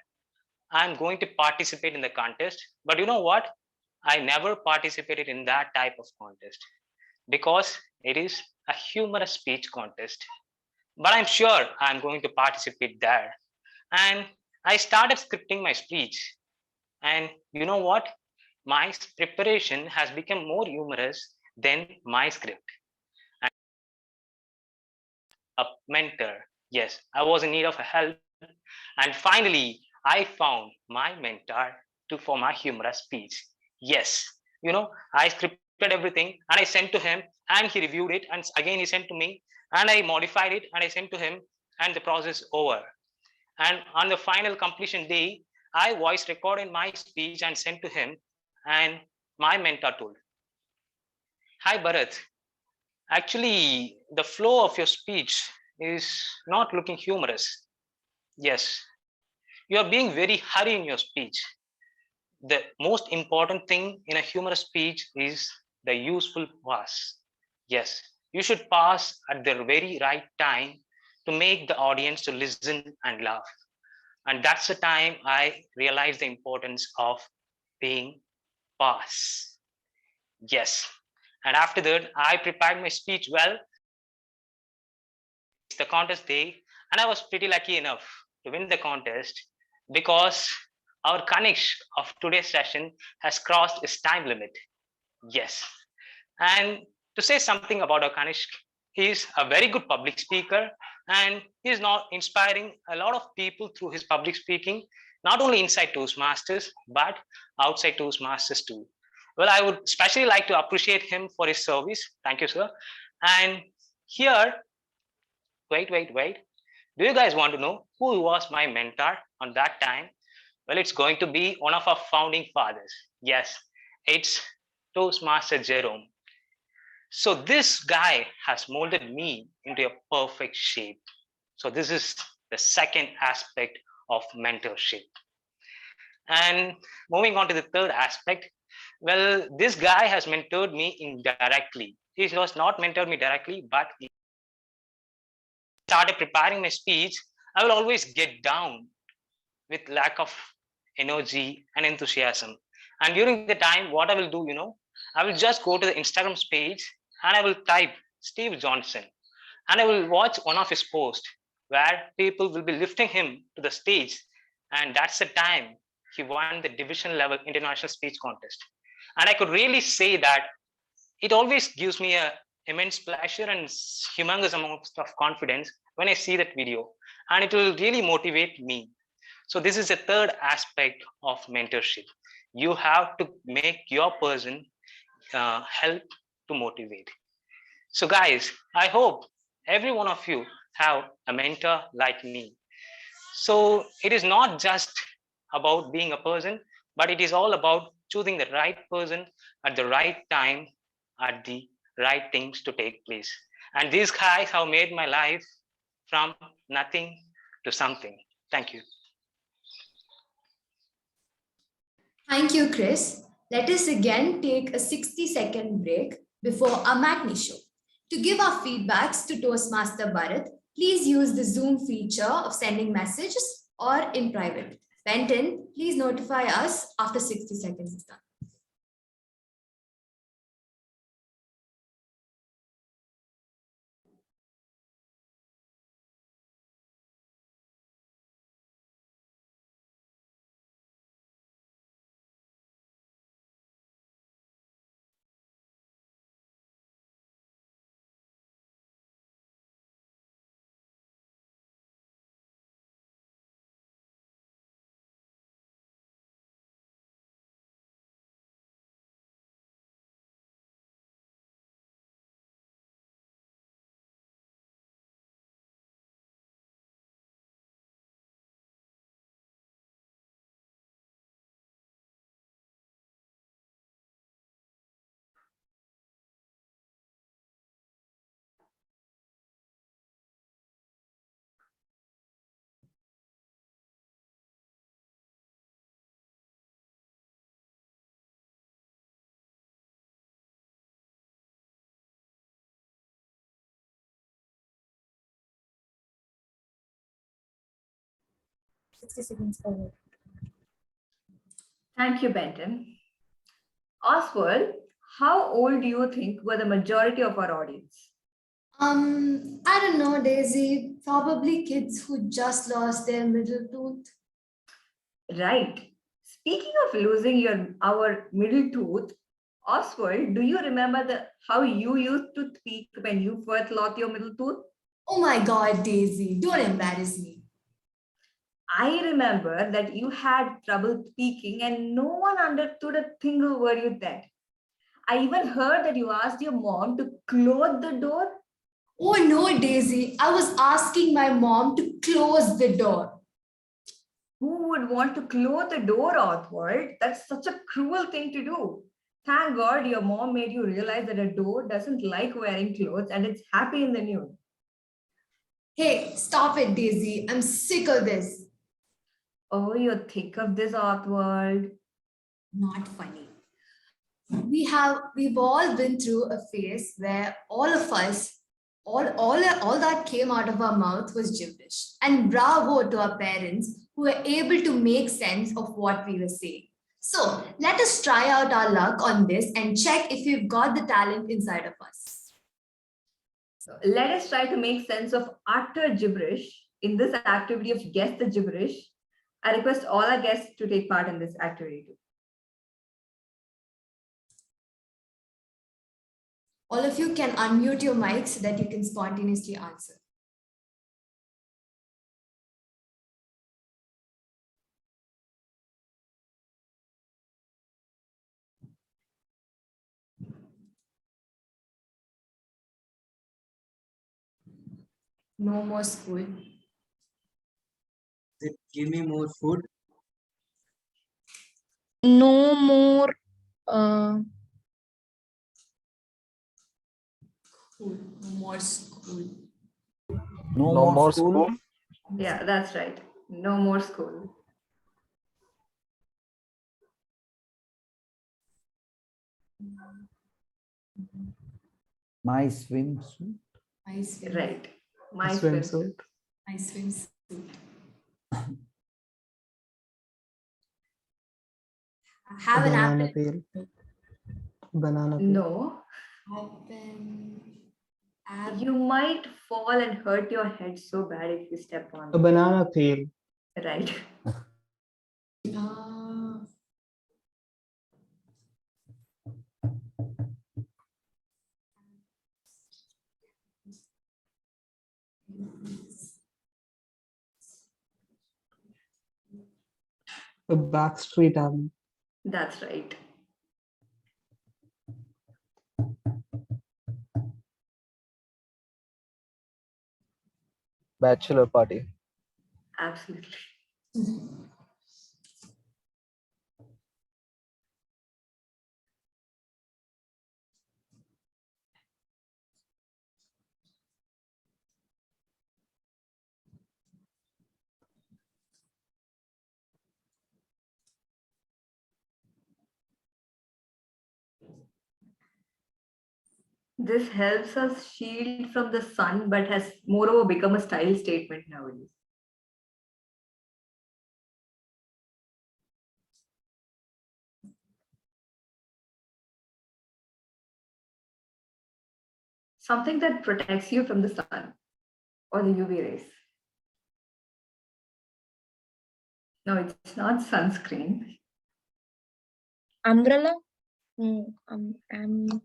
I'm going to participate in the contest. But you know what? I never participated in that type of contest because it is a humorous speech contest. But I'm sure I'm going to participate there. And I started scripting my speech. And you know what? My preparation has become more humorous than my script. And a mentor. Yes, I was in need of help. And finally, I found my mentor for my humorous speech. Yes, I scripted everything and I sent to him and he reviewed it. And again, he sent to me and I modified it and I sent to him and the process over. And on the final completion day, I voice recorded my speech and sent to him. And my mentor told, "Hi, Bharat. Actually, the flow of your speech is not looking humorous. Yes, you are being very hurry in your speech. The most important thing in a humorous speech is the useful pause. Yes, you should pause at the very right time to make the audience to listen and laugh. And that's the time I realized the importance of being pause. Yes. And after that, I prepared my speech well. It's the contest day, and I was pretty lucky enough to win the contest because our Kanish of today's session has crossed its time limit. Yes. And to say something about our Kanishk, he is a very good public speaker and he is now inspiring a lot of people through his public speaking, not only inside Toastmasters, but outside Toastmasters too. Well, I would especially like to appreciate him for his service. Thank you, sir. And here, wait. Do you guys want to know who was my mentor on that time? Well, it's going to be one of our founding fathers. Yes, it's Toastmaster Jerome. So this guy has molded me into a perfect shape. So this is the second aspect of mentorship. And moving on to the third aspect, well, this guy has mentored me indirectly. He was not mentored me directly, but he started preparing my speech. I will always get down with lack of energy and enthusiasm. And during the time, what I will do, I will just go to the Instagram page and I will type Steve Johnson and I will watch one of his posts where people will be lifting him to the stage. And that's the time he won the division level international speech contest. And I could really say that it always gives me a immense pleasure and humongous amount of confidence when I see that video. And it will really motivate me. So this is the third aspect of mentorship. You have to make your person help to motivate. So guys, I hope every one of you have a mentor like me. So it is not just about being a person but it is all about choosing the right person at the right time, at the right things to take place. And these guys have made my life from nothing to something. Thank you. Thank you, Chris. Let us again take a 60-second break before our matinee show. To give our feedbacks to Toastmaster Bharat, please use the Zoom feature of sending messages or in private. Benton, please notify us after 60 seconds is done. Thank you, Benton. Oswald, how old do you think were the majority of our audience? I don't know, Daisy. Probably kids who just lost their middle tooth. Right. Speaking of losing our middle tooth, Oswald, do you remember how you used to speak when you first lost your middle tooth? Oh my God, Daisy, don't embarrass me. I remember that you had trouble speaking and no one understood a single word you said. I even heard that you asked your mom to close the door. Oh no, Daisy, I was asking my mom to close the door. Who would want to close the door, Oswald? That's such a cruel thing to do. Thank God your mom made you realize that a door doesn't like wearing clothes and it's happy in the nude. Hey, stop it, Daisy. I'm sick of this. Oh, you're thick of this, Oswald. Not funny. We've all been through a phase where all of us, all that came out of our mouth was gibberish. And bravo to our parents who were able to make sense of what we were saying. So let us try out our luck on this and check if we've got the talent inside of us. So let us try to make sense of utter gibberish in this activity of Guess the Gibberish. I request all our guests to take part in this activity too. All of you can unmute your mics so that you can spontaneously answer. No more school. Give me more food. No more. Uh, School. No more school. No more school. Yeah, that's right. No more school. My swimsuit. My swimsuit. Right. My Swimsuit. My swimsuit. Have an Banana apple. peel. Banana peel. No. You might fall and hurt your head so bad if you step on A it. banana peel. Right. A backstreet album. That's right. Bachelor party. Absolutely. This helps us shield from the sun, but has moreover become a style statement nowadays. Something that protects you from the sun or the UV rays. No, it's not sunscreen. Umbrella? Mm, um,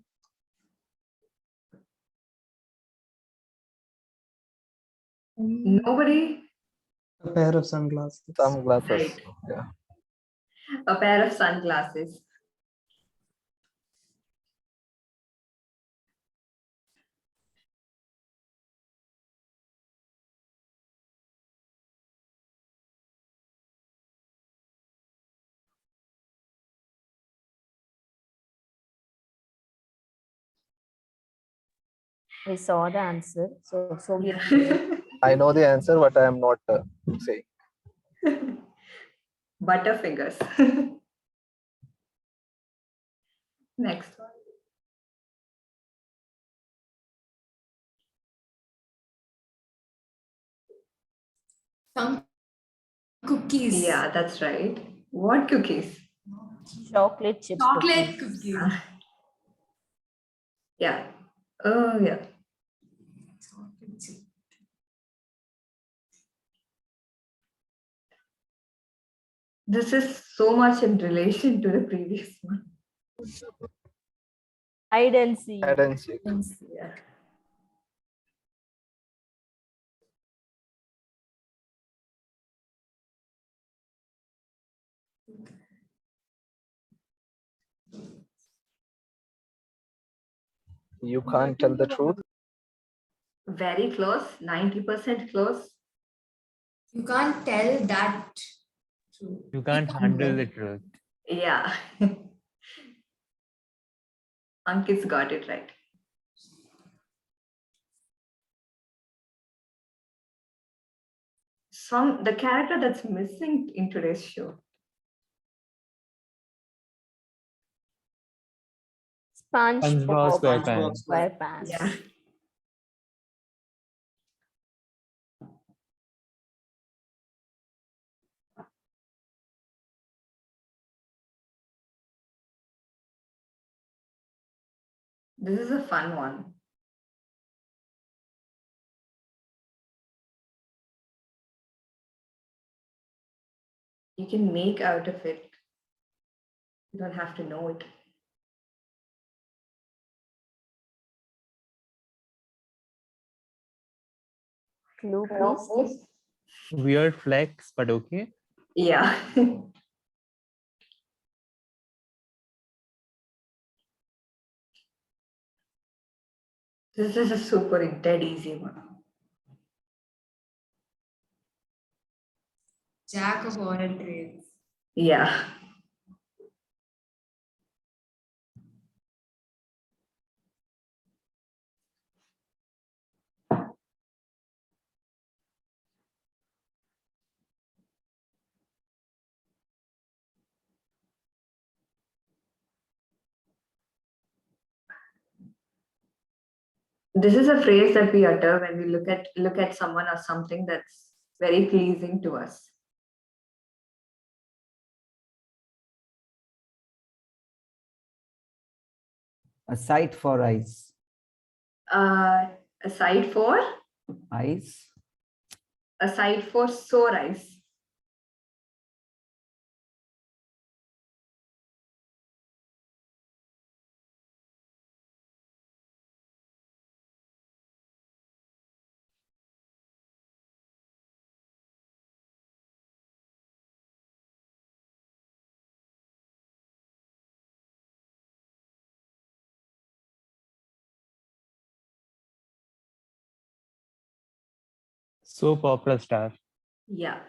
Nobody? A pair of sunglasses. Sunglasses. Right. Yeah. A pair of sunglasses. We saw the answer. So we I know the answer, but I am not saying. Butterfingers. Next one. Some cookies. Yeah, that's right. What cookies? chocolate chip Chocolate cookies. cookies. Yeah. Oh, yeah. Chocolate chip. This is so much in relation to the previous one. Hide and seek. Hide and seek. Yeah. You can't tell the truth. Very close, 90% close. You can't tell that. You can't handle the truth. Yeah. Ankit's got it right. The character that's missing in today's show. SpongeBob SpongeBob SquarePants. SquarePants. Yeah. This is a fun one. You can make out of it. You don't have to know it. Clue, please. Weird flex, but okay. Yeah. This is a super dead easy one. Jack of all trades. Yeah. This is a phrase that we utter when we look at someone or something that's very pleasing to us. A sight for eyes. Aside for Eyes. sore eyes. Soap opera star. Yeah.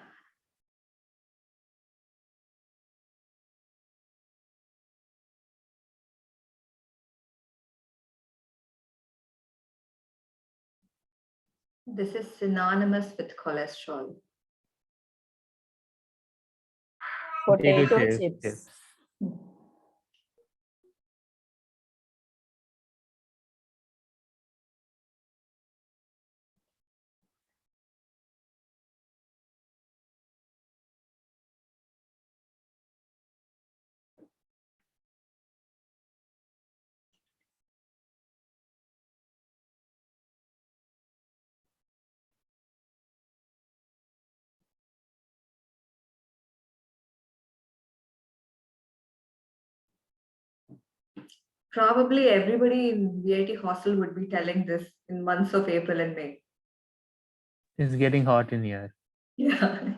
This is synonymous with cholesterol. Potato chips. chips. Probably everybody in VIT hostel would be telling this in months of April and May. It's getting hot in here. Yeah.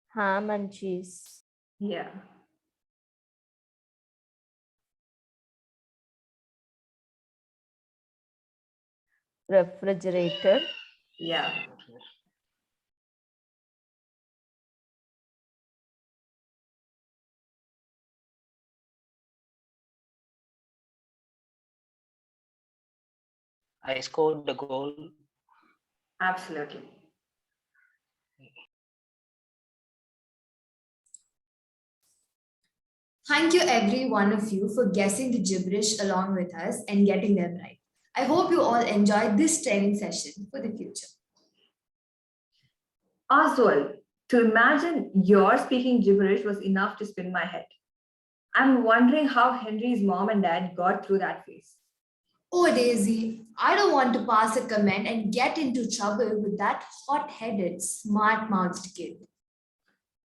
Ham and cheese. Yeah. Refrigerator. Yeah. I scored the goal. Absolutely. Thank you, every one of you, for guessing the gibberish along with us and getting them right. I hope you all enjoyed this training session for the future. Oswald, to imagine your speaking gibberish was enough to spin my head. I'm wondering how Henry's mom and dad got through that phase. Oh, Daisy, I don't want to pass a comment and get into trouble with that hot headed, smart mouthed kid.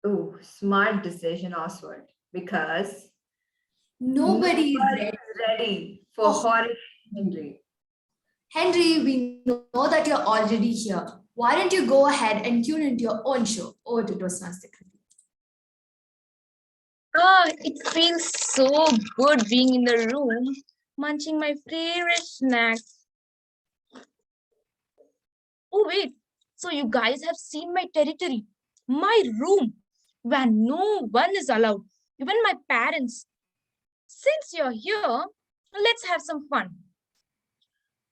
Oh, smart decision, Oswald, because Nobody is nobody ready. is ready for horrid Henry. Henry, we know that you're already here. Why don't you go ahead and tune into your own show? Over to Toastmaster Club. It feels so good being in the room, munching my favorite snack. Oh, wait. So you guys have seen my territory, my room, where no one is allowed, even my parents. Since you're here, let's have some fun.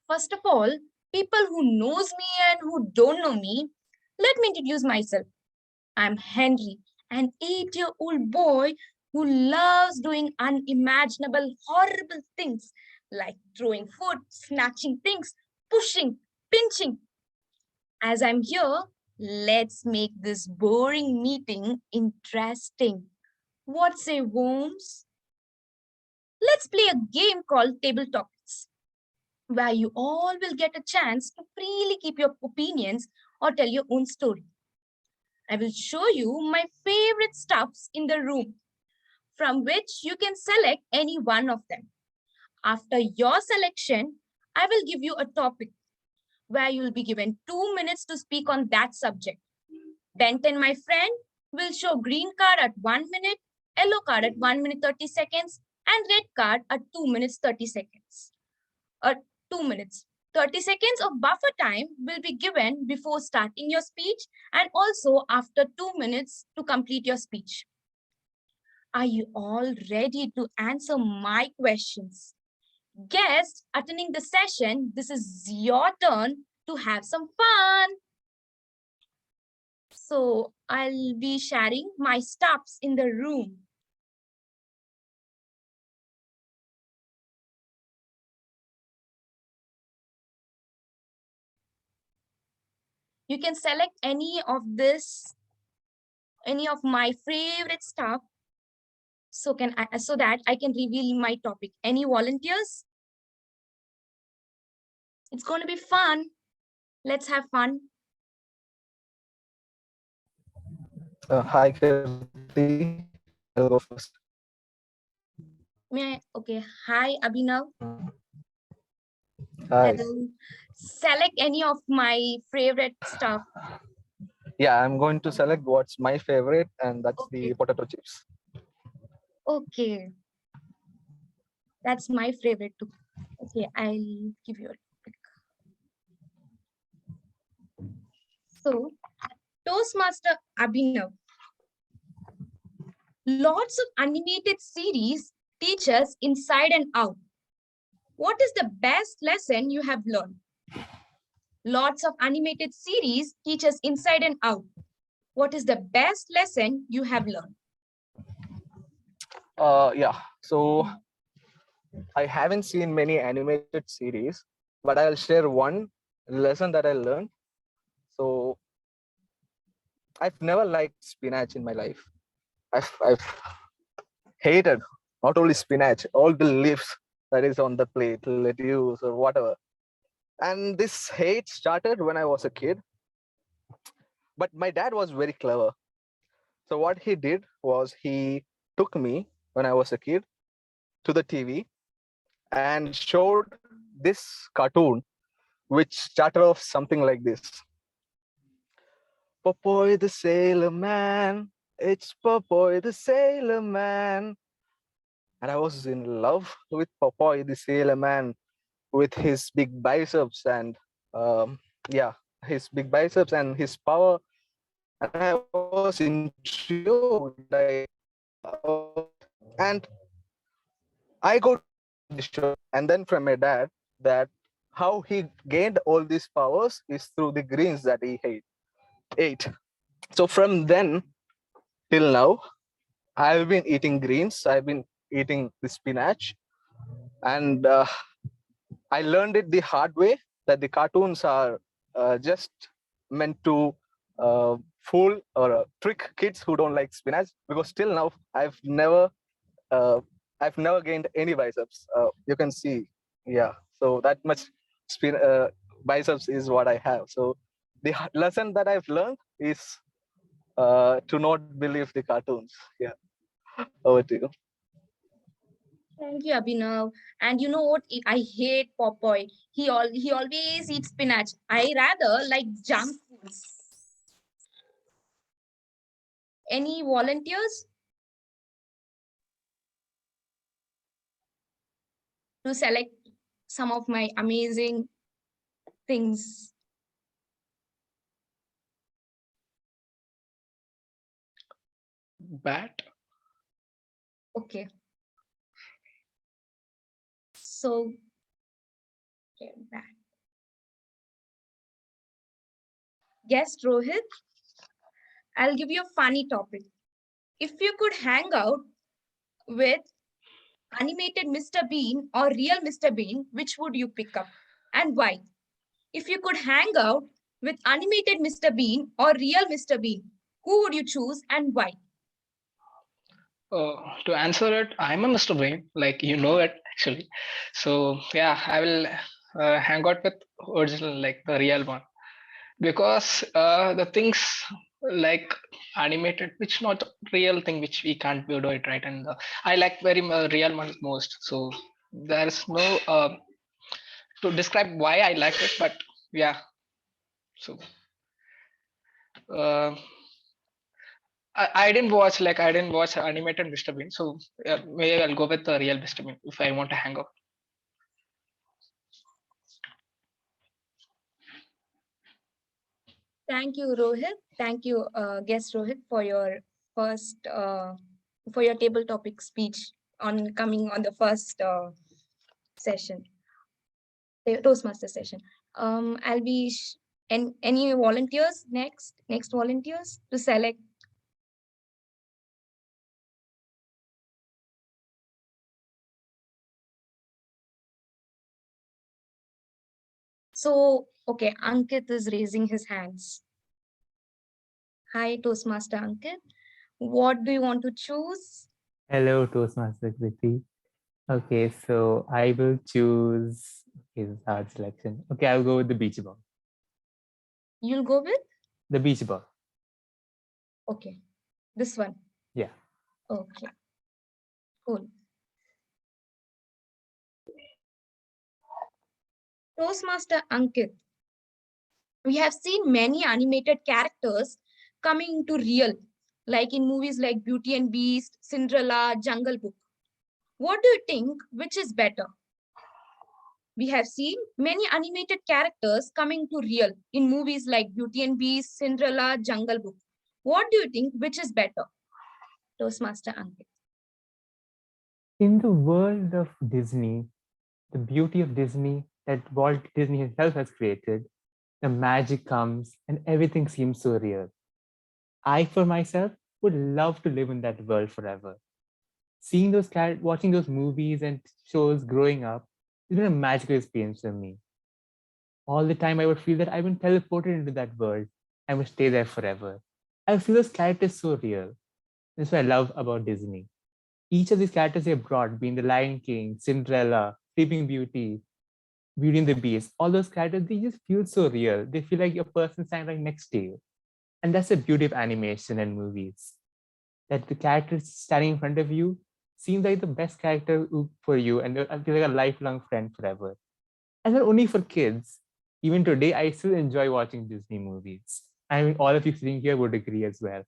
First of all, people who knows me and who don't know me, let me introduce myself. I'm Henry, an 8-year-old boy who loves doing unimaginable, horrible things like throwing food, snatching things, pushing, pinching. As I'm here, let's make this boring meeting interesting. What say, Worms? Let's play a game called Table Topics, where you all will get a chance to freely keep your opinions or tell your own story. I will show you my favorite stuffs in the room, from which you can select any one of them. After your selection, I will give you a topic where you will be given 2 minutes to speak on that subject. Benton, my friend, will show green card at 1 minute, yellow card at 1 minute 30 seconds, and red card at 2 minutes 30 seconds. 2 minutes. 30 seconds of buffer time will be given before starting your speech and also after 2 minutes to complete your speech. Are you all ready to answer my questions? Guests attending the session, this is your turn to have some fun. So I'll be sharing my stuffs in the room. You can select any of my favorite stuff so that I can reveal my topic. Any volunteers? It's going to be fun. Let's have fun. Hi, Kirti. I'll go first. Okay. Hi, Abhinav. Hi. I'll select any of my favorite stuff. Yeah, I'm going to select what's my favorite, and that's Okay. the potato chips. Okay. That's my favorite too. Okay, I'll give you a pick. So, Toastmaster Abhinav. Lots of animated series teach us inside and out. What is the best lesson you have learned? Lots of animated series teach us inside and out. What is the best lesson you have learned? Yeah, so I haven't seen many animated series, but I'll share one lesson that I learned. So I've never liked spinach in my life. I've hated not only spinach, all the leaves that is on the plate, lettuce or whatever. And this hate started when I was a kid. But my dad was very clever. So what he did was he took me when I was a kid to the TV and showed this cartoon, which started off something like this. Popoy the Sailor Man, it's Popoy the Sailor Man. And I was in love with Popoy the Sailor Man, with his big biceps and yeah, his big biceps and his power. And I was intrigued, and I got the show, and then from my dad, that how he gained all these powers is through the greens that he ate. So from then till now, I've been eating greens. I've been eating the spinach, and I learned it the hard way, that the cartoons are just meant to fool or trick kids who don't like spinach. Because till now, uh, I've never gained any biceps. You can see, yeah. So that much biceps is what I have. So the lesson that I've learned is to not believe the cartoons. Yeah, over to you. Thank you, Abhinav. And you know what? I hate Popoy. He always eats spinach. I rather like junk foods. Any volunteers to select some of my amazing things? Bat. Okay. So, okay, bat. Yes, Rohit. I'll give you a funny topic. If you could hang out with animated Mr. Bean or real Mr. Bean, which would you pick up and why? If you could hang out with animated Mr. Bean or real Mr. Bean, who would you choose and why? To answer it, I'm a Mr. Brain, like you know it actually. So yeah, I will hang out with original, like the real one, because the things like animated, which not real thing, which we can't do it right, and I like very real ones most. So there is no to describe why I like it, but yeah. So uh, I didn't watch, like I didn't watch animated Mr. Bean, so maybe I'll go with the real Mr. Bean if I want to hang out. Thank you, Rohit. Thank you, guest Rohit, for your first for your table topic speech on coming on the first session, Toastmaster session. I'll be any volunteers next volunteers to select. So, okay, Ankit is raising his hands. Hi, Toastmaster Ankit. What do you want to choose? Hello, Toastmaster Kriti. Okay, so I will choose. Okay, this is hard selection. Okay, I'll go with the beach ball. You'll go with? The beach ball. Okay, this one. Yeah. Okay, cool. Toastmaster Ankit, we have seen many animated characters coming to real, like in movies like Beauty and Beast, Cinderella, Jungle Book. What do you think, which is better? We have seen many animated characters coming to real in movies like Beauty and Beast, Cinderella, Jungle Book. What do you think, which is better? Toastmaster Ankit. In the world of Disney, the beauty of Disney that Walt Disney himself has created, the magic comes and everything seems so real. I, for myself, would love to live in that world forever. Seeing those watching those movies and shows growing up, it's been a magical experience for me. All the time I would feel that I've been teleported into that world. I would stay there forever. I feel those characters so real. That's what I love about Disney. Each of these characters they brought, being the Lion King, Cinderella, Sleeping Beauty, Beauty and the Beast, all those characters, they just feel so real. They feel like a person standing right next to you. And that's the beauty of animation and movies, that the characters standing in front of you seems like the best character for you, and they're like a lifelong friend forever. And not only for kids, even today, I still enjoy watching Disney movies. I mean, all of you sitting here would agree as well.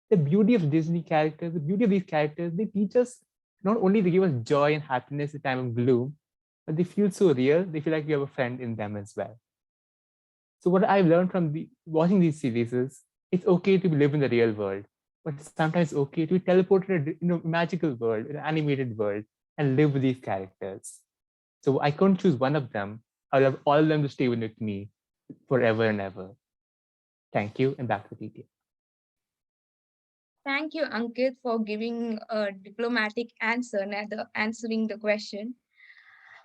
The beauty of Disney characters, the beauty of these characters, they teach us not only to give us joy and happiness at time of gloom, but they feel so real, they feel like you have a friend in them as well. So what I've learned from watching these series is it's okay to live in the real world, but it's sometimes okay to be teleported in a magical world, in an animated world, and live with these characters. So I couldn't choose one of them. I love all of them to stay with me forever and ever. Thank you, and back to TT. Thank you, Ankit, for giving a diplomatic answer and answering the question.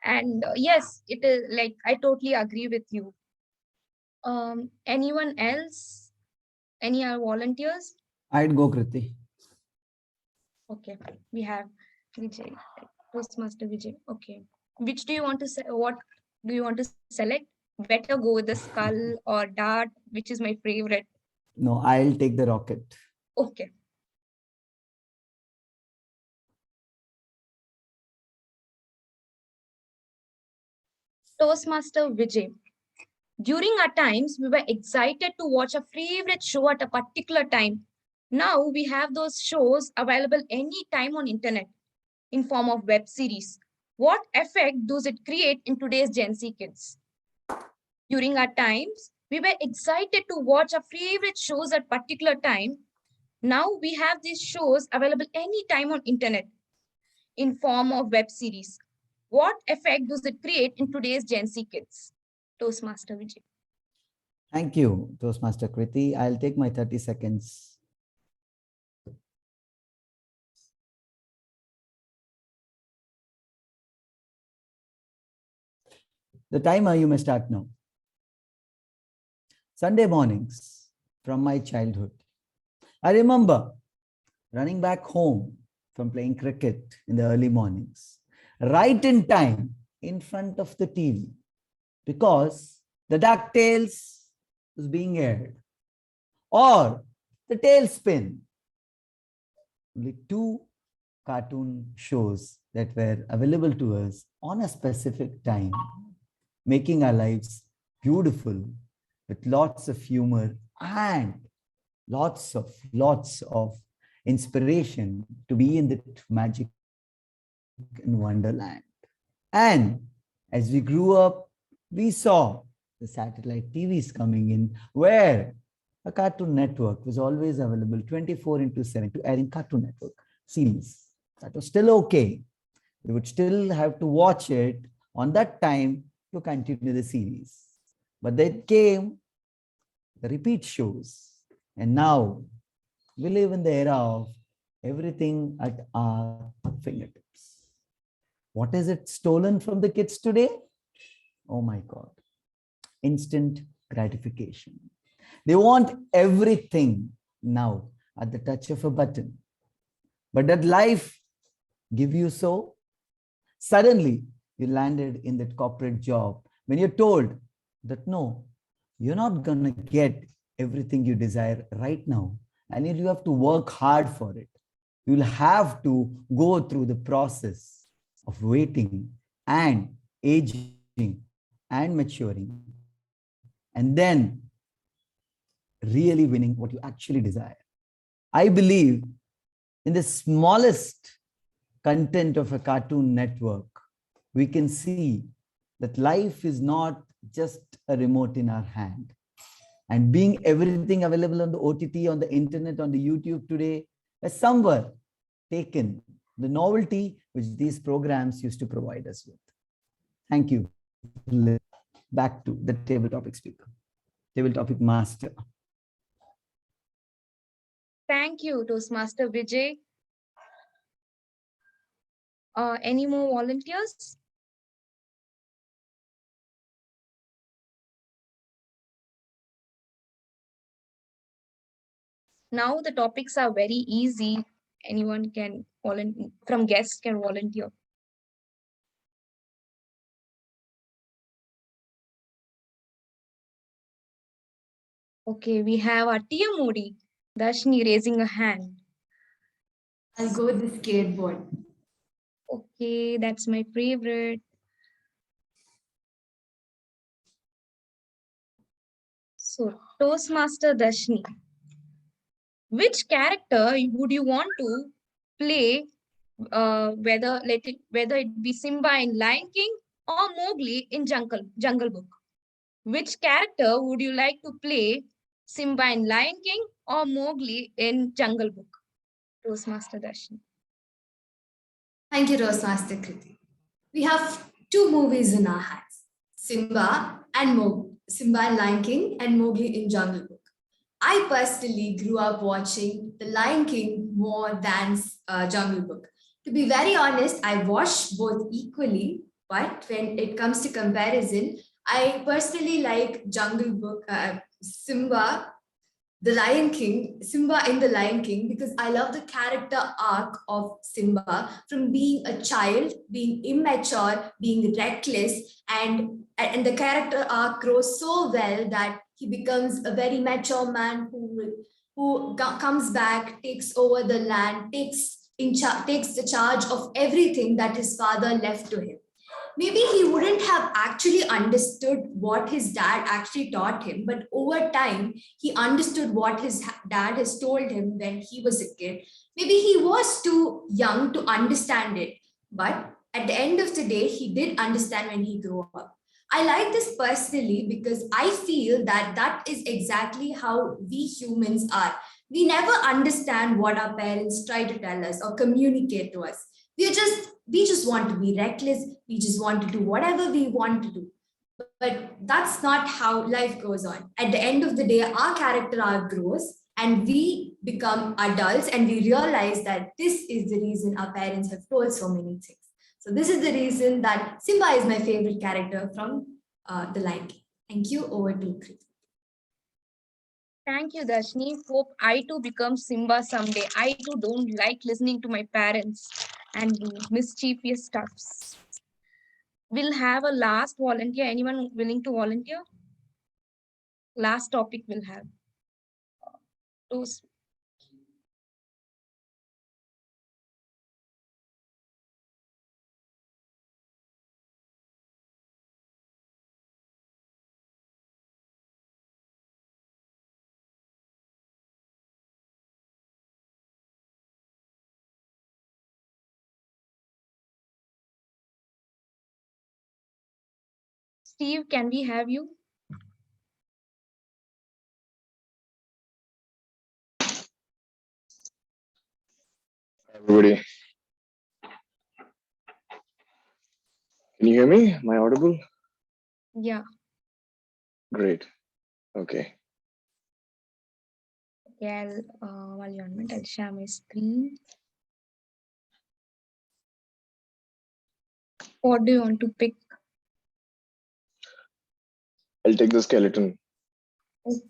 And yes, it is like I totally agree with you. Anyone else? Any other volunteers? I'd go Kriti. Okay, we have Vijay, Toastmaster Vijay. Okay, which do you want to say? What do you want to select? Better go with the skull or dart, which is my favorite. No, I'll take the rocket. Okay. Toastmaster Vijay. During our times, we were excited to watch a favorite show at a particular time. Now we have those shows available anytime on internet in form of web series. What effect does it create in today's Gen Z kids? During our times, we were excited to watch our favorite shows at particular time. Now we have these shows available anytime on internet in form of web series. What effect does it create in today's Gen Z kids? Toastmaster Vijay. Thank you, Toastmaster Kriti. I'll take my 30 seconds. The timer you may start now. Sunday mornings from my childhood. I remember running back home from playing cricket in the early mornings, right in time in front of the TV, because the DuckTales was being aired, or the Tailspin. Only two cartoon shows that were available to us on a specific time, making our lives beautiful with lots of humor and lots of inspiration to be in that magic and wonderland. And as we grew up, we saw the satellite TVs coming in, where a Cartoon Network was always available 24/7 to air in Cartoon Network series. That was still okay. We would still have to watch it on that time to continue the series. But then came the repeat shows. And now we live in the era of everything at our fingertips. What is it stolen from the kids today? Oh my God. Instant gratification. They want everything now at the touch of a button. But did life give you so? Suddenly, you landed in that corporate job when you're told that no, you're not going to get everything you desire right now. And you have to work hard for it. You'll have to go through the process of waiting and aging and maturing, and then really winning what you actually desire. I believe in the smallest content of a Cartoon Network, we can see that life is not just a remote in our hand. And being everything available on the OTT, on the internet, on the YouTube today, has somewhere taken the novelty which these programs used to provide us with. Thank you. Back to the table topic speaker, table topic master. Thank you, Toastmaster Vijay. Any more volunteers? Now the topics are very easy. Anyone can volunteer, from guests can volunteer. Okay, we have our TMOD, Darshini raising a hand. I'll go with the skateboard. Okay, that's my favorite. So, Toastmaster Darshini, which character would you want to play? Whether it be Simba in Lion King or Mowgli in Jungle Book. Which character would you like to play? Simba in Lion King or Mowgli in Jungle Book? Toastmaster Darshini. Thank you, Toastmaster Kriti. We have two movies in our hands, Simba and Mowgli. Simba and Lion King and Mowgli in Jungle Book. I personally grew up watching The Lion King more than Jungle Book. To be very honest, I watch both equally, but when it comes to comparison, I personally like Jungle Book, Simba in The Lion King, because I love the character arc of Simba from being a child, being immature, being reckless, and the character arc grows so well that he becomes a very mature man who comes back, takes over the land, takes the charge of everything that his father left to him. Maybe he wouldn't have actually understood what his dad actually taught him, but over time, he understood what his dad has told him when he was a kid. Maybe he was too young to understand it, but at the end of the day, he did understand when he grew up. I like this personally because I feel that that is exactly how we humans are. We never understand what our parents try to tell us or communicate to us. We just want to be reckless. We just want to do whatever we want to do, but that's not how life goes on. At the end of the day, our character arc grows and we become adults and we realize that this is the reason our parents have told so many things. So this is the reason that Simba is my favorite character from The Lion King. Thank you. Over to Kriti. Thank you, Darshini. Hope I too become Simba someday. I too don't like listening to my parents and do mischievous stuffs. We'll have a last volunteer. Anyone willing to volunteer? Last topic we'll have. Those. Steve, can we have you? Everybody, can you hear me? Am I audible? Yeah. Great. Okay. Okay, while you're on mute, I'll share my screen. What do you want to pick? I'll take the skeleton. Okay.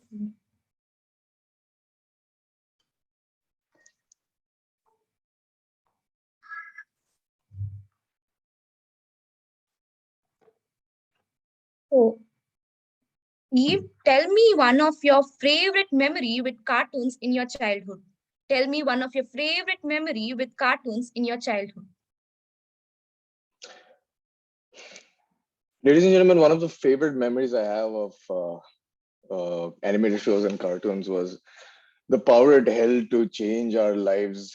So, Eve, tell me one of your favorite memory with cartoons in your childhood. Tell me one of your favorite memory with cartoons in your childhood. Ladies and gentlemen, one of the favorite memories I have of animated shows and cartoons was the power it held to change our lives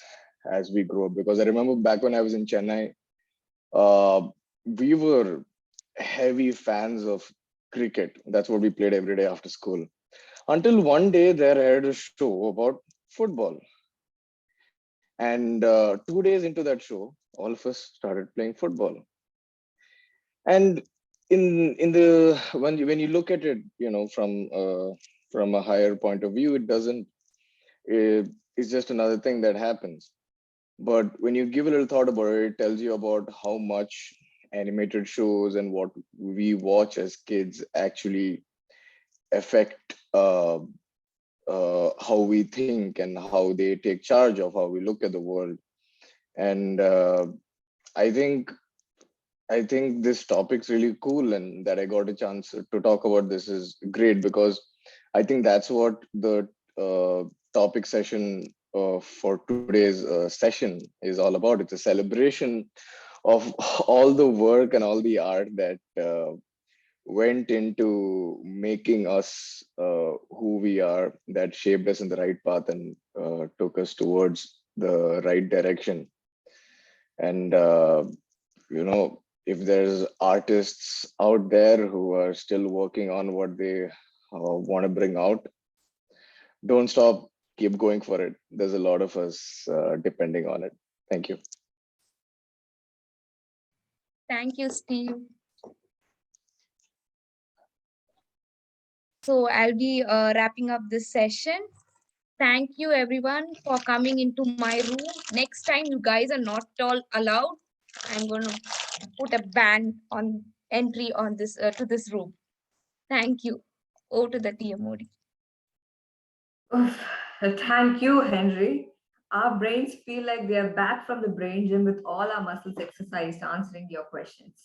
as we grow up. Because I remember back when I was in Chennai, we were heavy fans of cricket. That's what we played every day after school. Until one day, there had a show about football. And 2 days into that show, all of us started playing football. And in the when you look at it, from a higher point of view, it's just another thing that happens. But when you give a little thought about it, it tells you about how much animated shows and what we watch as kids actually affect how we think and how they take charge of how we look at the world. And I think this topic's really cool, and that I got a chance to talk about this is great because I think that's what the topic session for today's session is all about. It's a celebration of all the work and all the art that went into making us who we are, that shaped us in the right path and took us towards the right direction. And if there's artists out there who are still working on what they want to bring out, don't stop, keep going for it. There's a lot of us depending on it. Thank you. Thank you, Steve. So I'll be wrapping up this session. Thank you everyone for coming into my room. Next time you guys are not all allowed, I'm going to put a ban on entry on this to this room. Thank you. Over to the TMOD. Thank you, Henry. Our brains feel like they are back from the brain gym with all our muscles exercised answering your questions.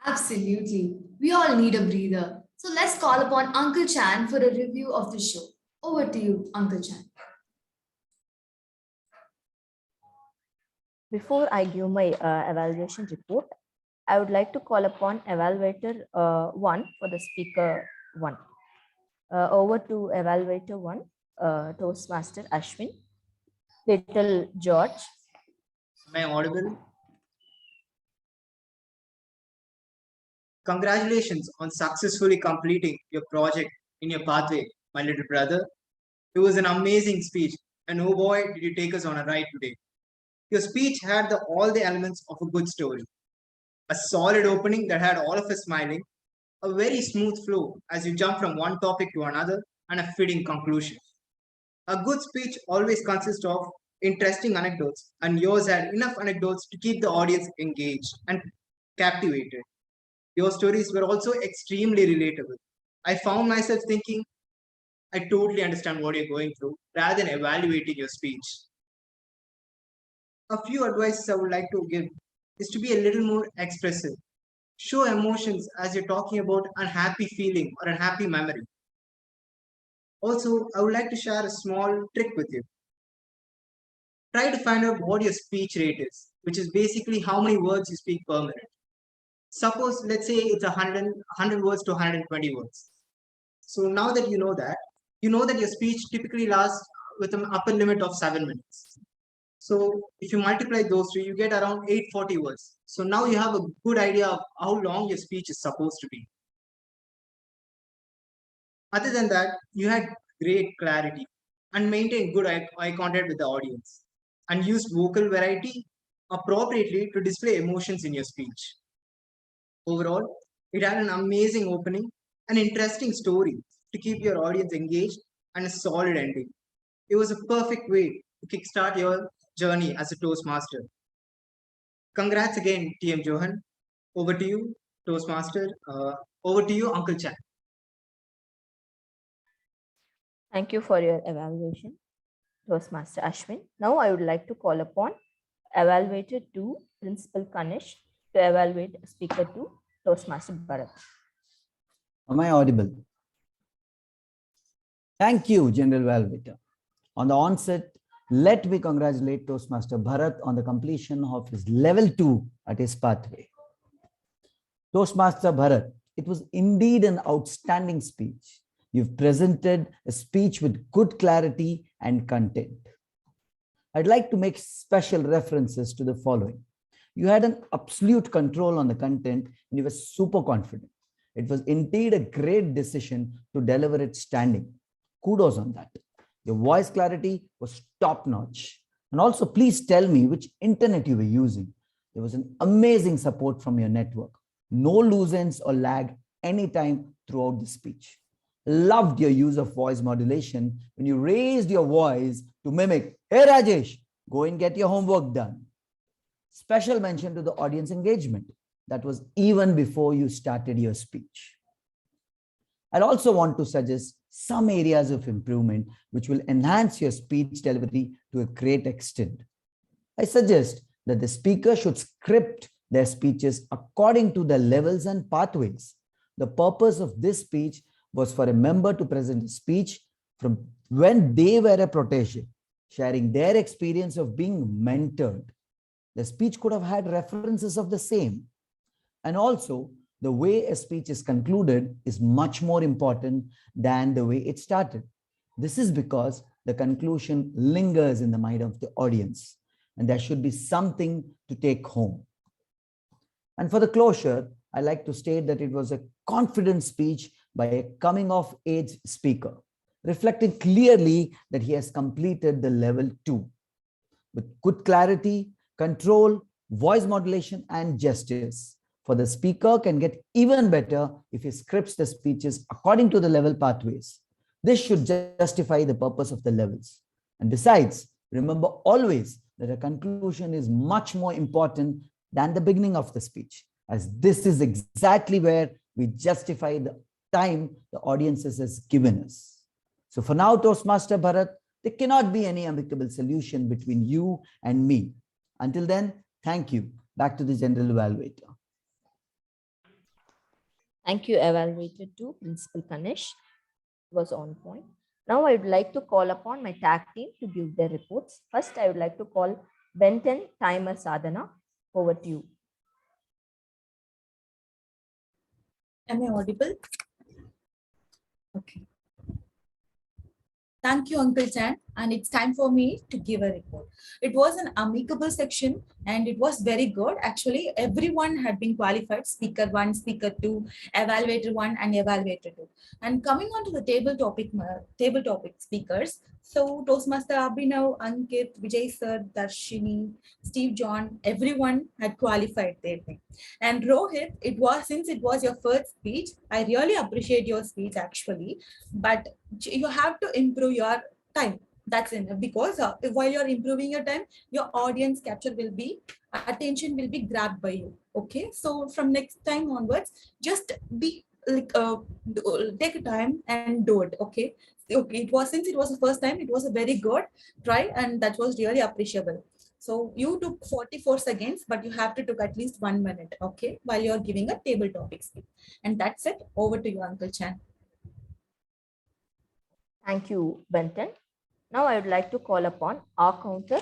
Absolutely. We all need a breather. So let's call upon Uncle Chan for a review of the show. Over to you, Uncle Chan. Before I give my evaluation report, I would like to call upon evaluator 1 for the speaker 1. Over to evaluator 1, Toastmaster Ashwin, Little George. Am I audible? Congratulations on successfully completing your project in your pathway, my little brother. It was an amazing speech, and oh boy, did you take us on a ride today. Your speech had all the elements of a good story. A solid opening that had all of us smiling, a very smooth flow as you jump from one topic to another, and a fitting conclusion. A good speech always consists of interesting anecdotes, and yours had enough anecdotes to keep the audience engaged and captivated. Your stories were also extremely relatable. I found myself thinking, I totally understand what you're going through, rather than evaluating your speech. A few advices I would like to give is to be a little more expressive. Show emotions as you're talking about an happy feeling or a happy memory. Also, I would like to share a small trick with you. Try to find out what your speech rate is, which is basically how many words you speak per minute. Suppose, let's say it's 100 words to 120 words. So now that you know that your speech typically lasts with an upper limit of 7 minutes. So if you multiply those two, you get around 840 words. So now you have a good idea of how long your speech is supposed to be. Other than that, you had great clarity and maintained good eye contact with the audience and used vocal variety appropriately to display emotions in your speech. Overall, it had an amazing opening, an interesting story to keep your audience engaged, and a solid ending. It was a perfect way to kickstart your journey as a Toastmaster. Congrats again, TM Johan. Over to you, Toastmaster. Over to you, Uncle Chan. Thank you for your evaluation, Toastmaster Ashwin. Now I would like to call upon evaluator 2, Principal Kanish, to evaluate speaker 2, Toastmaster Bharat. Am I audible? Thank you, General Evaluator. On the onset, let me congratulate Toastmaster Bharat on the completion of his level 2 at his pathway. Toastmaster Bharat, it was indeed an outstanding speech. You've presented a speech with good clarity and content. I'd like to make special references to the following. You had an absolute control on the content and you were super confident. It was indeed a great decision to deliver it standing. Kudos on that. Your voice clarity was top notch. And also, please tell me which internet you were using. There was an amazing support from your network. No loose ends or lag anytime throughout the speech. Loved your use of voice modulation when you raised your voice to mimic, "Hey Rajesh, go and get your homework done." Special mention to the audience engagement. That was even before you started your speech. I'd also want to suggest some areas of improvement which will enhance your speech delivery to a great extent. I suggest that the speaker should script their speeches according to the levels and pathways. The purpose of this speech was for a member to present a speech from when they were a protege, sharing their experience of being mentored. The speech could have had references of the same. And also, the way a speech is concluded is much more important than the way it started. This is because the conclusion lingers in the mind of the audience, and there should be something to take home. And for the closure, I like to state that it was a confident speech by a coming of age speaker, reflecting clearly that he has completed the level 2 with good clarity, control, voice modulation, and gestures. For the speaker can get even better if he scripts the speeches according to the level pathways. This should justify the purpose of the levels. And besides, remember always that a conclusion is much more important than the beginning of the speech, as this is exactly where we justify the time the audiences has given us. So for now, Toastmaster Bharat, there cannot be any amicable solution between you and me. Until then, thank you. Back to the general evaluator. Thank you, Evaluator 2, Principal Kanish. It was on point. Now I would like to call upon my tag team to give their reports. First, I would like to call Benton Timer Sadhana. Over to you. Am I audible? Okay. Thank you, Uncle Chan. And it's time for me to give a report. It was an amicable section and it was very good. Actually, everyone had been qualified, speaker 1, speaker 2, evaluator 1 and evaluator 2. And coming on to the table topic speakers. So Toastmaster Abhinav, Ankit, Vijay Sir, Darshini, Steve John, everyone had qualified their thing. And Rohit, since it was your first speech, I really appreciate your speech actually, but you have to improve your time. That's enough, because while you're improving your time, your audience capture will be, attention will be grabbed by you. Okay, so from next time onwards, just be like take a time and do it. Okay, since it was the first time, it was a very good try and that was really appreciable. So you took 44 seconds, but you have to took at least 1 minute, okay, while you're giving a table topic speech. And that's it. Over to you, Uncle Chan. Thank you, Benton. Now I would like to call upon our counter,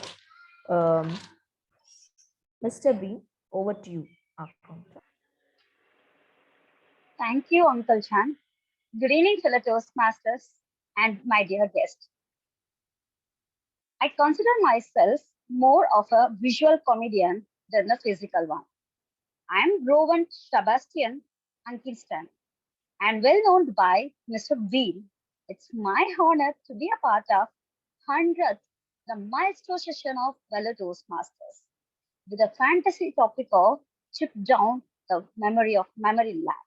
Mr. B. Over to you, our counter. Thank you, Uncle Chan. Good evening, fellow Toastmasters and my dear guest. I consider myself more of a visual comedian than a physical one. I am Rowan Sebastian Ankistan and well known by Mr. Wheel. It's my honor to be a part of 100th, the milestone session of Vellore Toastmasters, with a fantasy topic of chip down the memory lab.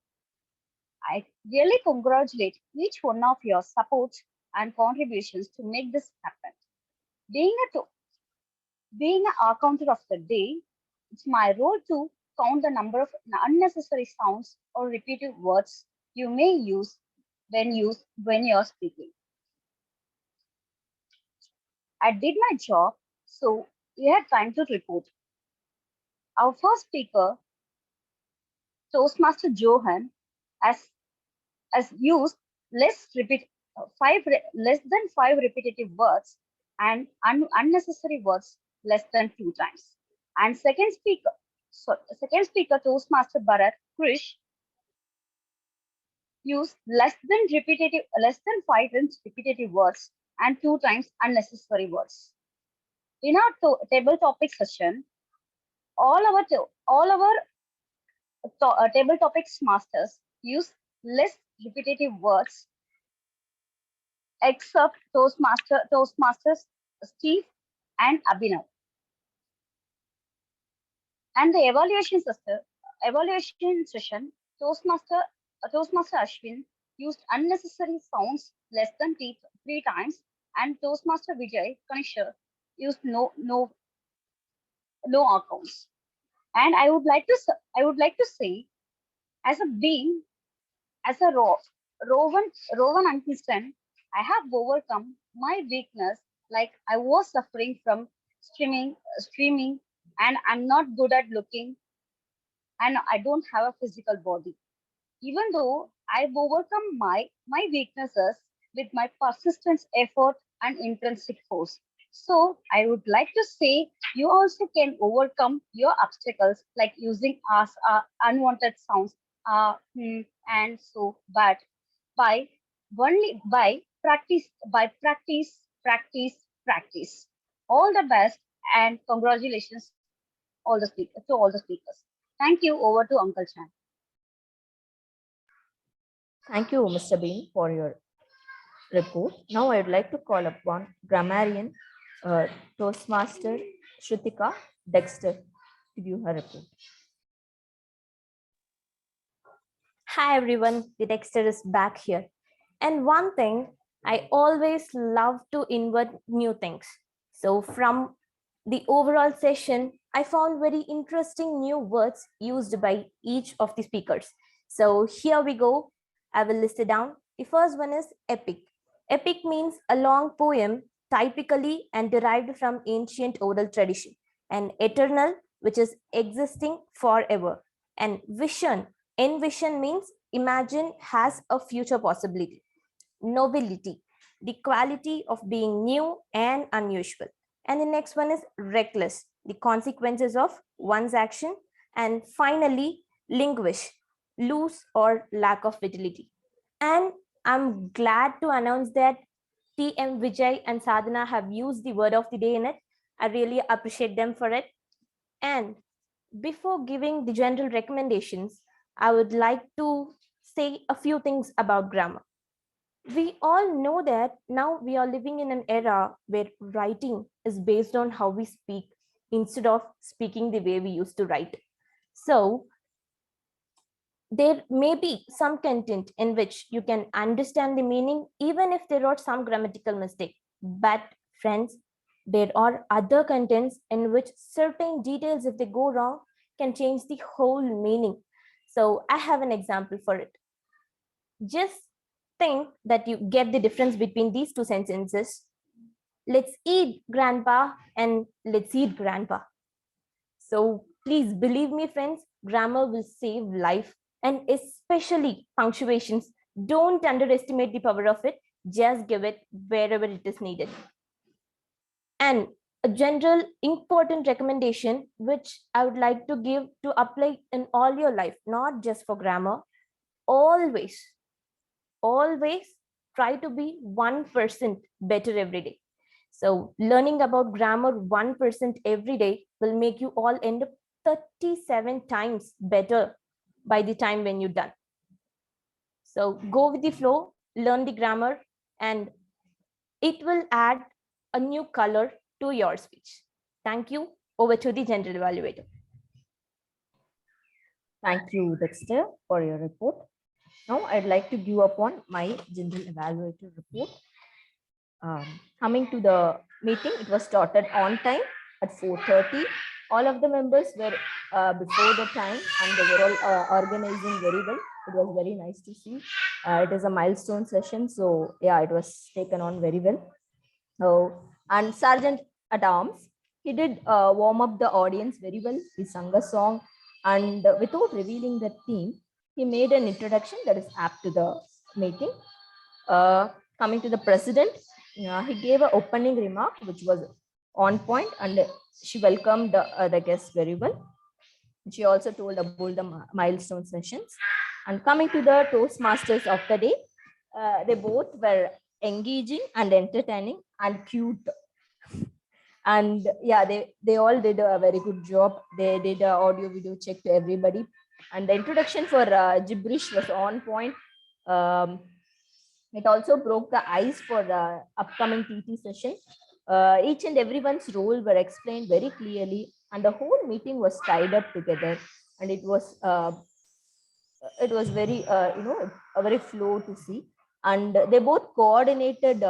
I really congratulate each one of your support and contributions to make this happen. Being an accountant of the day, it's my role to count the number of unnecessary sounds or repeated words you may use when you're speaking. I did my job, so we had time to report. Our first speaker, Toastmaster Johan, has used less than 5 repetitive words and unnecessary words less than 2 times. And second speaker, Toastmaster Bharat Krish, used less than 5 times repetitive words and 2 times unnecessary words. In our table topic session, all our table topics masters use less repetitive words except Toastmasters Steve and Abhinav. And the evaluation session, Toastmaster Ashwin used unnecessary sounds less than 3 times, and Toastmaster Vijay Kanishar used no accounts. And I would like to say, as a Rowan Ankistan, I have overcome my weakness, like I was suffering from streaming, and I'm not good at looking, and I don't have a physical body. even though I've overcome my weaknesses with my persistent effort and intrinsic force. So I would like to say you also can overcome your obstacles like using unwanted sounds, and so, but by only by practice. All the best and congratulations all the speakers. Thank you. Over to Uncle Chan. Thank you, Mr. Bean, for your report. Now I'd like to call upon grammarian, Toastmaster Shrutika Dexter to give her report. Hi everyone, the Dexter is back here. And one thing, I always love to invent new things. So from the overall session, I found very interesting new words used by each of the speakers. So here we go. I will list it down. The first one is epic. Epic means a long poem, typically and derived from ancient oral tradition. And eternal, which is existing forever. And vision. Envision means imagine has a future possibility. Novelty, the quality of being new and unusual. And the next one is reckless, the consequences of one's action. And finally, linguish, loose or lack of fidelity. And I'm glad to announce that TM Vijay and Sadhana have used the word of the day in it. I really appreciate them for it. And before giving the general recommendations, I would like to say a few things about grammar. We all know that now we are living in an era where writing is based on how we speak instead of speaking the way we used to write. So there may be some content in which you can understand the meaning, even if there are some grammatical mistake. But friends, there are other contents in which certain details, if they go wrong, can change the whole meaning. So I have an example for it. Just think that you get the difference between these two sentences. Let's eat grandpa and let's eat grandpa. So please believe me, friends, grammar will save life, and especially punctuations. Don't underestimate the power of it. Just give it wherever it is needed. And a general important recommendation, which I would like to give to apply in all your life, not just for grammar, always try to be 1% better every day. So learning about grammar 1% every day will make you all end up 37 times better by the time when you're done. So go with the flow, learn the grammar, and it will add a new color to your speech. Thank you. Over to the general evaluator. Thank you, Dexter, for your report. Now I'd like to give upon my general evaluator report. Coming to the meeting, it was started on time at 4:30. All of the members were before the time, and they were all organizing very well. It was very nice to see. It is a milestone session, so yeah, it was taken on very well. And Sergeant at Arms, he did warm up the audience very well. He sung a song, and without revealing the theme, he made an introduction that is apt to the meeting. Coming to the president, he gave an opening remark which was on point, and she welcomed the guests very well. She also told about the milestone sessions. And coming to the Toastmasters of the day, they both were engaging and entertaining and cute. And yeah, they all did a very good job. They did an audio video check to everybody, and the introduction for gibberish was on point. It also broke the ice for the upcoming TT session. Each and everyone's role were explained very clearly, and the whole meeting was tied up together, and it was very a very flow to see, and they both coordinated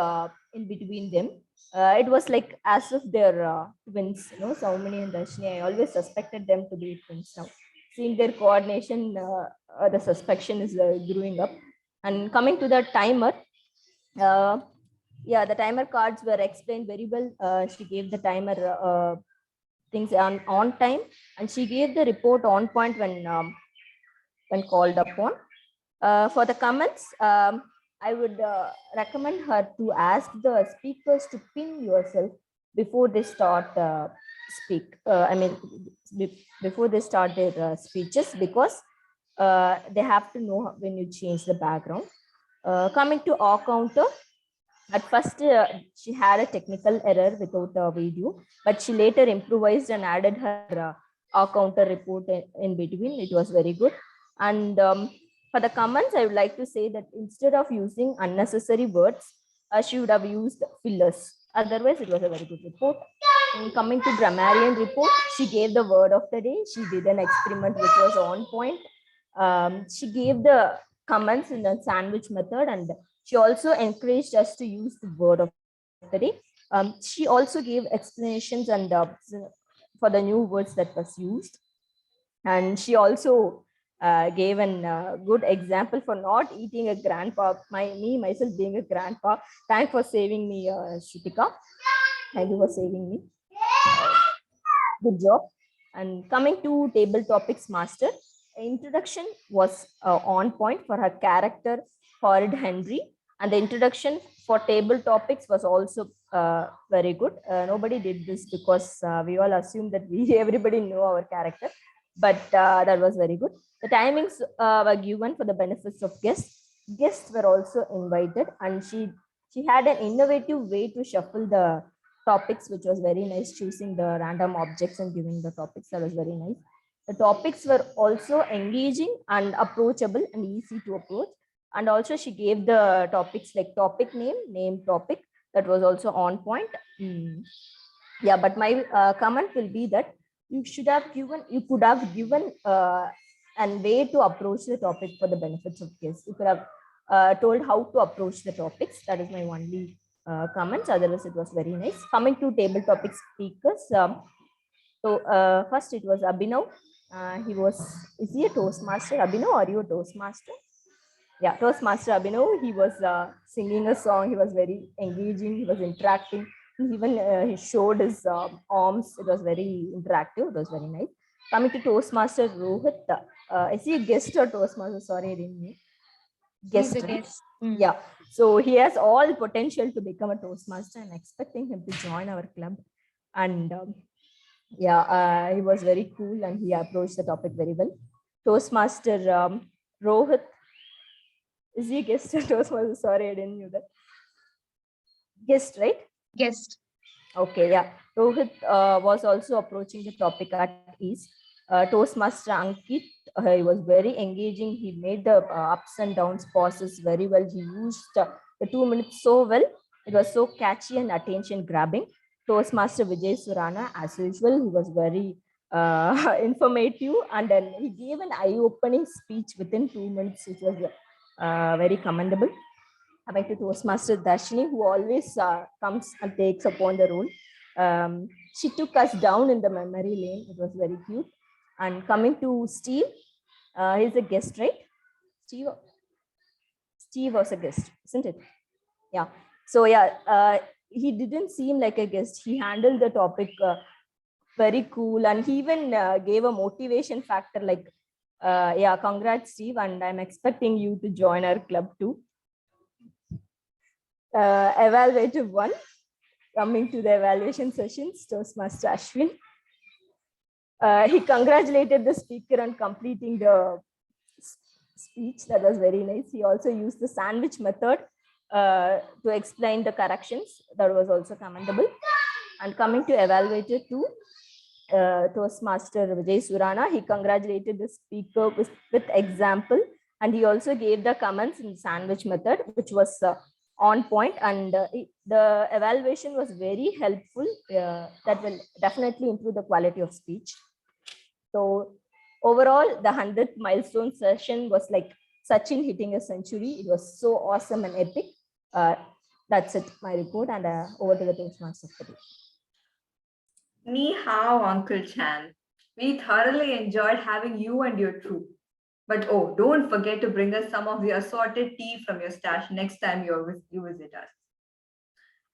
in between them. It was like as if they're twins, Sowmini and Darsini. I always suspected them to be twins. Now seeing their coordination, the suspicion is growing up. And coming to the timer, yeah, the timer cards were explained very well. She gave the timer things on time, and she gave the report on point when called upon. For the comments, I would recommend her to ask the speakers to pin yourself before they start before they start their speeches, because they have to know when you change the background. Coming to our counter, at first she had a technical error without a video, but she later improvised and added her our counter report in between. It was very good. And for the comments, I would like to say that instead of using unnecessary words, she would have used fillers. Otherwise, it was a very good report. And coming to grammarian report, she gave the word of the day. She did an experiment which was on point. She gave the comments in the sandwich method, and she also encouraged us to use the word of the day. She also gave explanations and for the new words that was used. And she also gave a good example for not eating a grandpa, myself being a grandpa. Thanks for saving me, Shrutika. Thank you for saving me. Good job. And coming to table topics master, introduction was on point for her character, Horrid Henry, and the introduction for table topics was also very good. Nobody did this because we all assumed that everybody knew our character, but that was very good. The timings were given for the benefits of guests. Guests were also invited, and she had an innovative way to shuffle the topics, which was very nice, choosing the random objects and giving the topics. That was very nice. The topics were also engaging and approachable and easy to approach. And also she gave the topics like topic name, topic. That was also on point. Yeah, but my comment will be that you could have given a way to approach the topic for the benefits of guests. You could have told how to approach the topics. That is my only comments. Otherwise, it was very nice. Coming to table topic speakers. So first it was Abhinav. Is he a Toastmaster? Abhinav, are you a Toastmaster? Yeah, Toastmaster Abhinav. He was singing a song. He was very engaging. He was interacting. Even he showed his arms. It was very interactive. It was very nice. Coming to Toastmaster Rohit. Is he a guest or Toastmaster? Sorry, I didn't know. Guest, He's a right? guest. Yeah. So he has all potential to become a Toastmaster, and expecting him to join our club. And he was very cool and he approached the topic very well. Toastmaster Rohit. Is he a guest or Toastmaster? Sorry, I didn't know that. Guest, right? Guest. Okay, yeah. Rohit was also approaching the topic at ease. Toastmaster Ankit, he was very engaging. He made the ups and downs pauses very well. He used the 2 minutes so well. It was so catchy and attention grabbing. Toastmaster Vijay Surana, as usual, he was very informative, and then he gave an eye-opening speech within 2 minutes, which was very commendable. Coming to Toastmaster Darsini, who always comes and takes upon the role. She took us down in the memory lane. It was very cute. And coming to Steve, he's a guest, right? Steve was a guest, isn't it? Yeah. So yeah, he didn't seem like a guest. He handled the topic very cool, and he even gave a motivation factor like, yeah, congrats, Steve, and I'm expecting you to join our club too. Evaluative 1, coming to the evaluation sessions, Toastmaster Ashwin. He congratulated the speaker on completing the speech. That was very nice. He also used the sandwich method to explain the corrections. That was also commendable. And coming to evaluator 2, Toastmaster Vijay Surana, he congratulated the speaker with example, and he also gave the comments in the sandwich method, which was on point, and the evaluation was very helpful. That will definitely improve the quality of speech. So overall, the 100th milestone session was like Sachin hitting a century. It was so awesome and epic. That's it, my report, and over to the Toastmaster for today. Ni hao, Uncle Chan. We thoroughly enjoyed having you and your troop. But oh, don't forget to bring us some of the assorted tea from your stash next time you visit us.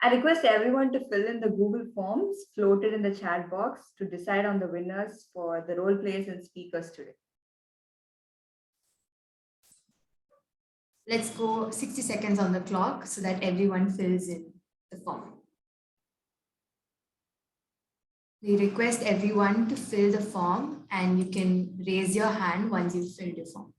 I request everyone to fill in the Google Forms floated in the chat box to decide on the winners for the role players and speakers today. Let's go 60 seconds on the clock so that everyone fills in the form. We request everyone to fill the form, and you can raise your hand once you've filled your form.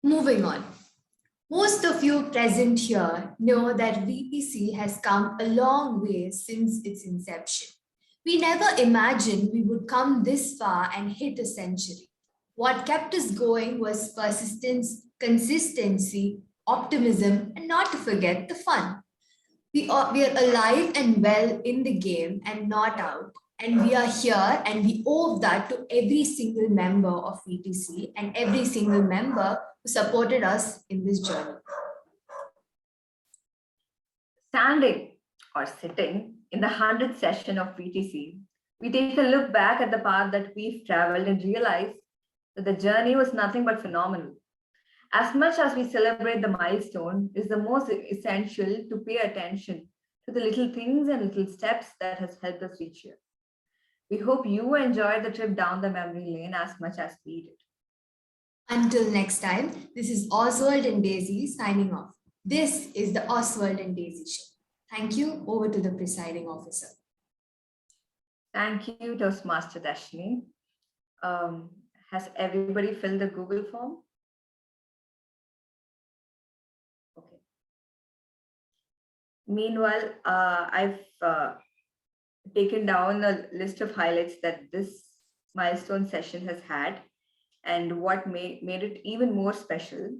Moving on. Most of you present here know that VTC has come a long way since its inception. We never imagined we would come this far and hit a century. What kept us going was persistence, consistency, optimism, and not to forget the fun. We are alive and well in the game and not out. And we are here, and we owe that to every single member of VTC and every single member who supported us in this journey. Standing or sitting in the 100th session of VTC, we take a look back at the path that we've traveled and realize that the journey was nothing but phenomenal. As much as we celebrate the milestone, it is the most essential to pay attention to the little things and little steps that has helped us reach here. We hope you enjoyed the trip down the memory lane as much as we did. Until next time, this is Oswald and Daisy signing off. This is the Oswald and Daisy Show. Thank you. Over to the presiding officer. Thank you, Toastmaster Darsini. Has everybody filled the Google form? Okay. Meanwhile, I've taken down a list of highlights that this milestone session has had and what made it even more special.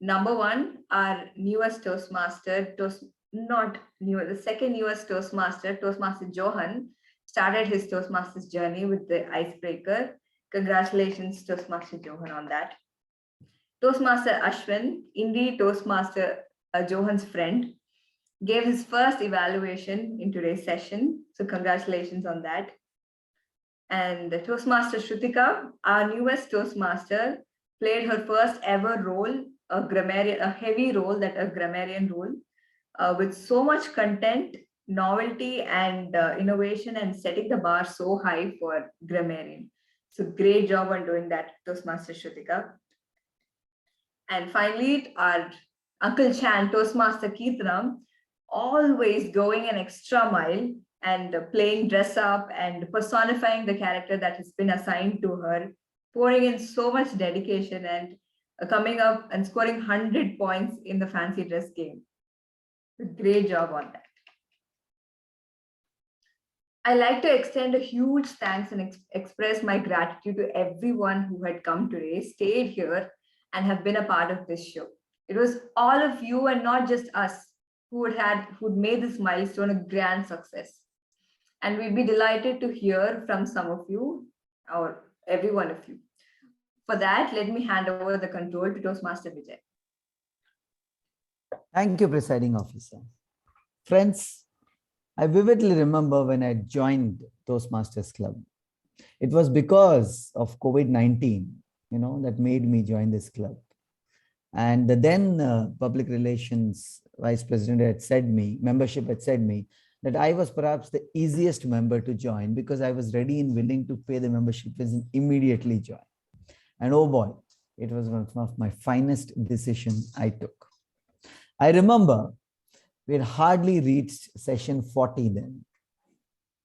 Number one, our newest Toastmaster, the second newest Toastmaster Johan, started his Toastmasters journey with the icebreaker. Congratulations, Toastmaster Johan, on that. Toastmaster Ashwin, Indie Toastmaster Johan's friend, gave his first evaluation in today's session. So congratulations on that. And Toastmaster Shrutika, our newest Toastmaster, played her first ever role, a heavy role, a grammarian role, with so much content, novelty, and innovation, and setting the bar so high for grammarian. So great job on doing that, Toastmaster Shrutika. And finally, our Uncle Chan, Toastmaster Keethanam, always going an extra mile and playing dress up and personifying the character that has been assigned to her, pouring in so much dedication and coming up and scoring 100 points in the fancy dress game. Great job on that. I like to extend a huge thanks and express my gratitude to everyone who had come today, stayed here, and have been a part of this show. It was all of you and not just us who'd made this milestone a grand success. And we'd be delighted to hear from some of you, or every one of you. For that, let me hand over the control to Toastmaster Vijay. Thank you, Presiding Officer. Friends, I vividly remember when I joined Toastmasters Club. It was because of COVID-19, that made me join this club. And the then public relations vice president membership had said me that I was perhaps the easiest member to join because I was ready and willing to pay the membership fees and immediately join. And oh boy, it was one of my finest decisions I took. I remember we had hardly reached session 40 then.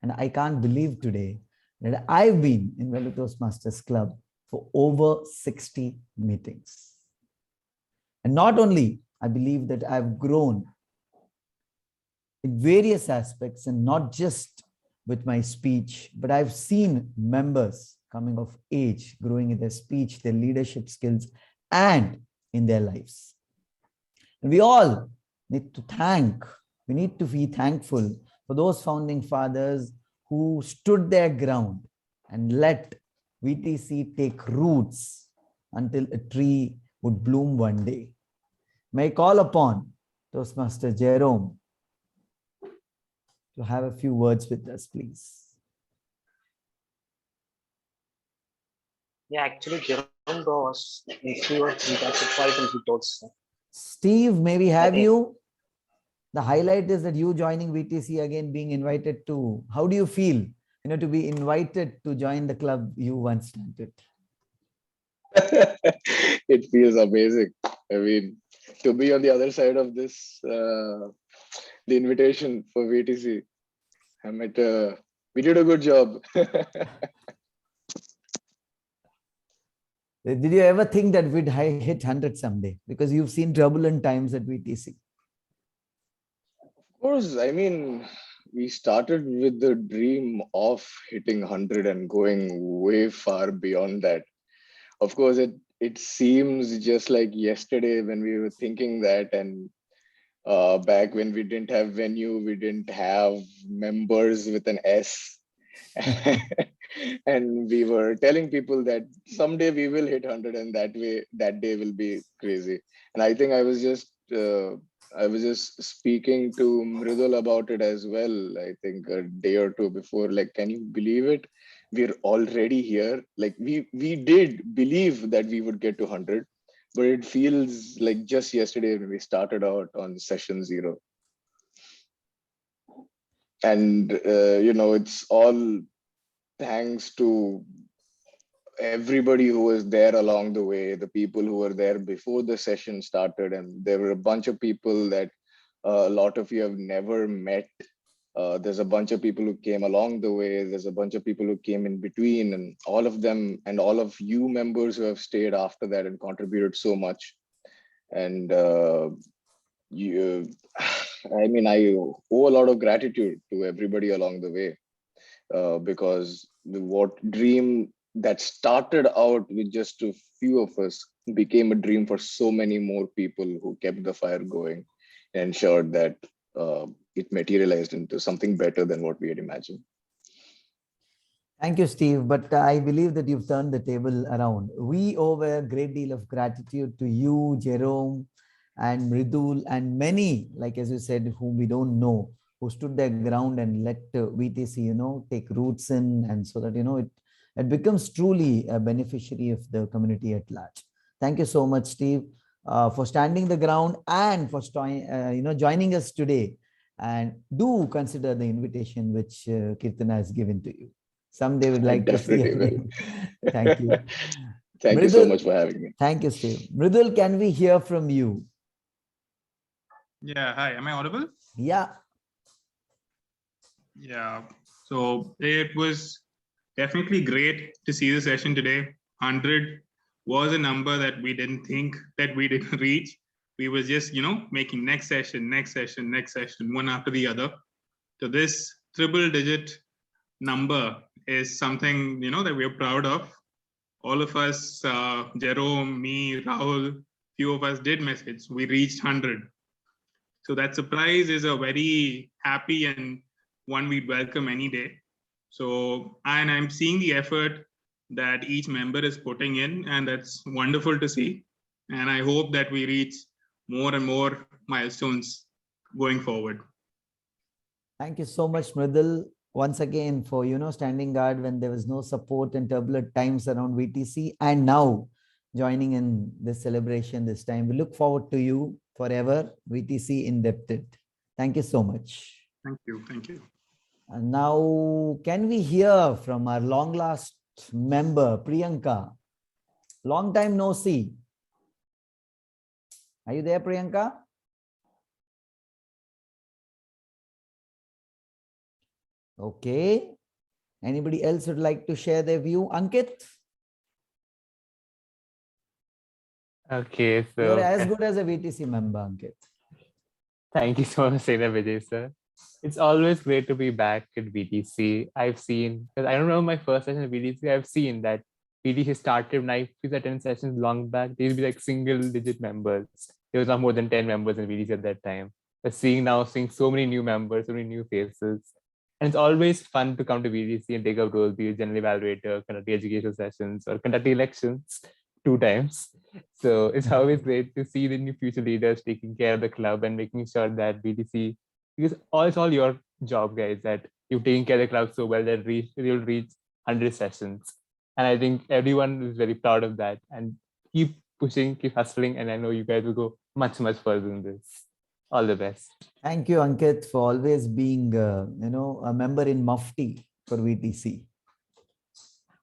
And I can't believe today that I've been in Vellore Toastmasters Club for over 60 meetings. And not only I believe that I've grown in various aspects, and not just with my speech, but I've seen members coming of age, growing in their speech, their leadership skills, and in their lives. And we all need we need to be thankful for those founding fathers who stood their ground and let VTC take roots until a tree would bloom one day. May I call upon Toastmaster Jerome to have a few words with us, please. Yeah, actually, Jerome was in few of the quite also. Steve, may we have think- you? The highlight is that you joining VTC again, being invited to. How do you feel, to be invited to join the club you once started? It feels amazing. I mean, to be on the other side of this, the invitation for VTC, we did a good job. Did you ever think that we'd hit 100 someday? Because you've seen turbulent times at VTC. Of course, I mean, we started with the dream of hitting 100 and going way far beyond that. Of course, it seems just like yesterday when we were thinking that, and back when we didn't have venue, we didn't have members with an S. And we were telling people that someday we will hit 100, and that day will be crazy. And I think I was just speaking to Mridul about it as well. I think a day or two before, like, can you believe it? We're already here. Like we did believe that we would get to 100, but it feels like just yesterday when we started out on session 0. And it's all thanks to everybody who was there along the way, the people who were there before the session started. And there were a bunch of people that a lot of you have never met. There's a bunch of people who came along the way. There's a bunch of people who came in between, and all of them, and all of you members who have stayed after that and contributed so much. And I owe a lot of gratitude to everybody along the way, because what dream that started out with just a few of us became a dream for so many more people who kept the fire going and ensured that it materialized into something better than what we had imagined. Thank you, Steve. But I believe that you've turned the table around. We owe a great deal of gratitude to you, Jerome, and Mridul, and many, like as you said, whom we don't know, who stood their ground and let VTC, take roots in, and so that, it becomes truly a beneficiary of the community at large. Thank you so much, Steve, for standing the ground and for joining us today. And do consider the invitation which Kirtana has given to you. Someday we'd like to see you. Thank you. Thank you so much for having me. Thank you, Steve. Mridul, can we hear from you? Yeah, hi. Am I audible? Yeah. Yeah. So it was definitely great to see the session today. 100 was a number that we didn't think that we didn't reach. We were just, making next session, one after the other. So this triple digit number is something, that we're proud of. All of us, Jerome, me, Rahul, few of us did message. We reached 100. So that surprise is a very happy and one we'd welcome any day. So, and I'm seeing the effort that each member is putting in, and that's wonderful to see. And I hope that we reach more and more milestones going forward. Thank you so much, Mridul, once again for, standing guard when there was no support and turbulent times around VTC, and now joining in this celebration this time. We look forward to you forever, VTC Indebted. Thank you so much. Thank you. Thank you. And now, can we hear from our long last member, Priyanka? Long time no see. Are you there, Priyanka? Okay. Anybody else would like to share their view? Ankit? Okay, You're so as good as a VTC member, Ankit. thank you so much, Sena Vijay, sir. It's always great to be back at VTC. I've seen, because I don't remember my first session at VTC, I've seen that VTC started when I used to attend sessions long back. There used to be like single digit members. There was not more than 10 members in VTC at that time. But seeing so many new members, so many new faces. And it's always fun to come to VTC and take up roles, be a general evaluator, conduct the educational sessions, or conduct the elections 2 times. So it's always great to see the new future leaders taking care of the club and making sure that VTC, because it's all your job, guys, that you've taken care of the club so well that you'll reach 100 sessions. And I think everyone is very proud of that, and keep pushing, keep hustling. And I know you guys will go much, much further than this. All the best. Thank you, Ankit, for always being, a member in Mufti for VTC.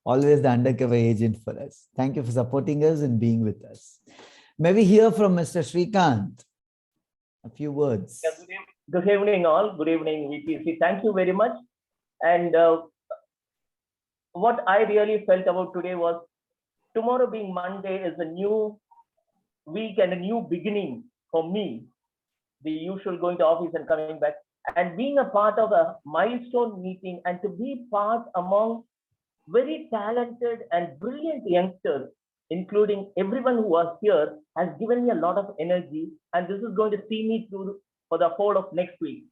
Always the undercover agent for us. Thank you for supporting us and being with us. May we hear from Mr. Srikanth? A few words. Yeah, good evening, all. Good evening, VTC. Thank you very much. And what I really felt about today was tomorrow being Monday is a new week and a new beginning for me. The usual going to office and coming back, and being a part of a milestone meeting, and to be part among very talented and brilliant youngsters, including everyone who was here, has given me a lot of energy, and this is going to see me through for the whole of next week.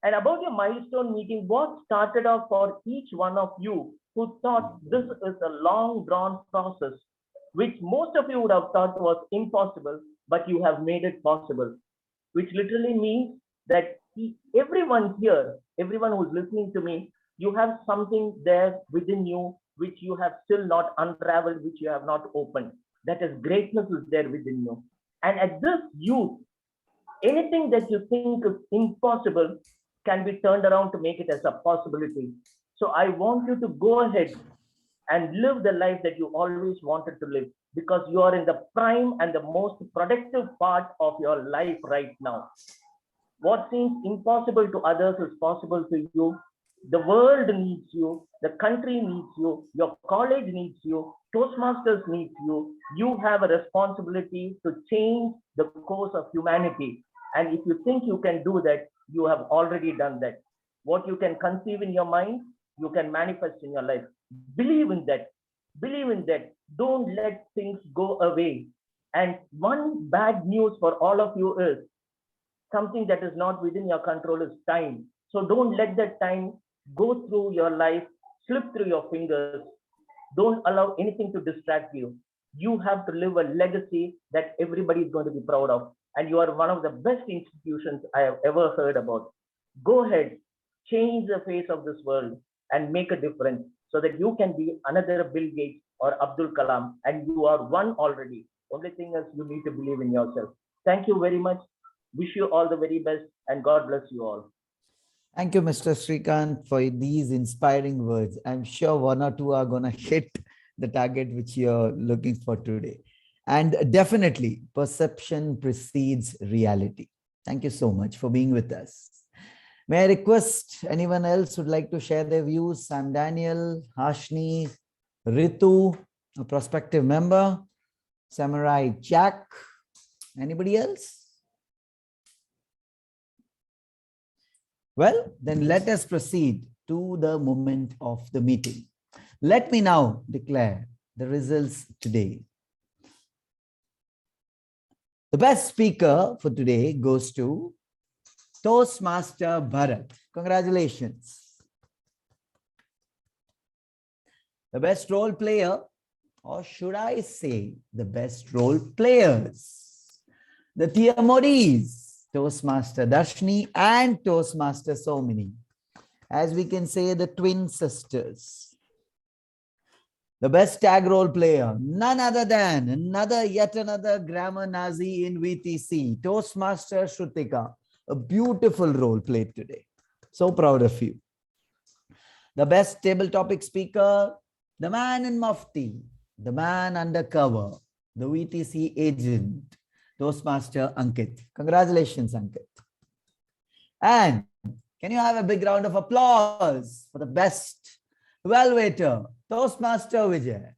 And about your milestone meeting, what started off for each one of you who thought this is a long drawn process, which most of you would have thought was impossible, but you have made it possible, which literally means that everyone here, everyone who's listening to me, you have something there within you which you have still not unraveled, which you have not opened. That is, greatness is there within you. And at this youth, anything that you think is impossible can be turned around to make it as a possibility. So I want you to go ahead and live the life that you always wanted to live, because you are in the prime and the most productive part of your life right now. What seems impossible to others is possible to you. The world needs you, the country needs you, your college needs you, Toastmasters needs you. You have a responsibility to change the course of humanity. And if you think you can do that, you have already done that. What you can conceive in your mind, you can manifest in your life. Believe in that. Believe in that. Don't let things go away. And one bad news for all of you is something that is not within your control is time. So don't let that time go through your life, slip through your fingers. Don't allow anything to distract you. You have to live a legacy that everybody is going to be proud of. And you are one of the best institutions I have ever heard about. Go ahead, change the face of this world and make a difference so that you can be another Bill Gates or Abdul Kalam, and you are one already. Only thing is you need to believe in yourself. Thank you very much. Wish you all the very best, and God bless you all. Thank you, Mr. Srikanth, for these inspiring words. I'm sure one or two are going to hit the target which you're looking for today. And definitely, perception precedes reality. Thank you so much for being with us. May I request anyone else would like to share their views? Sam Daniel, Hashni, Ritu, a prospective member, Samurai Jack. Anybody else? Well, then let us proceed to the moment of the meeting. Let me now declare the results today. The best speaker for today goes to Toastmaster Bharat. Congratulations. The best role player, or should I say the best role players, the TMODs, Toastmaster Darsini and Toastmaster Sowmini. As we can say, the twin sisters. The best tag role player, none other than yet another grammar Nazi in VTC, Toastmaster Shrutika. A beautiful role played today. So proud of you. The best table topic speaker, the man in Mufti, the man undercover, the VTC agent, Toastmaster Ankit. Congratulations, Ankit. And can you have a big round of applause for the best evaluator, Toastmaster Vijay.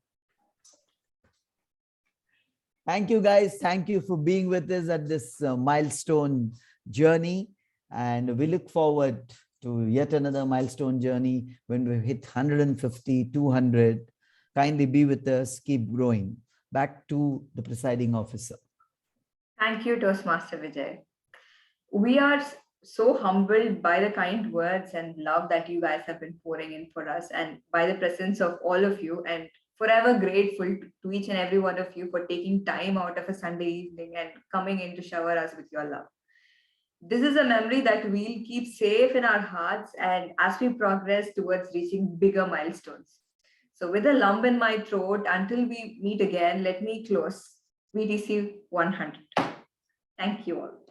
Thank you, guys. Thank you for being with us at this milestone journey. And we look forward to yet another milestone journey when we hit 150, 200. Kindly be with us. Keep growing. Back to the presiding officer. Thank you, Toastmaster Vijay. We are so humbled by the kind words and love that you guys have been pouring in for us, and by the presence of all of you, and forever grateful to each and every one of you for taking time out of a Sunday evening and coming in to shower us with your love. This is a memory that we'll keep safe in our hearts and as we progress towards reaching bigger milestones. So with a lump in my throat, until we meet again, let me close VTC 100. Thank you all.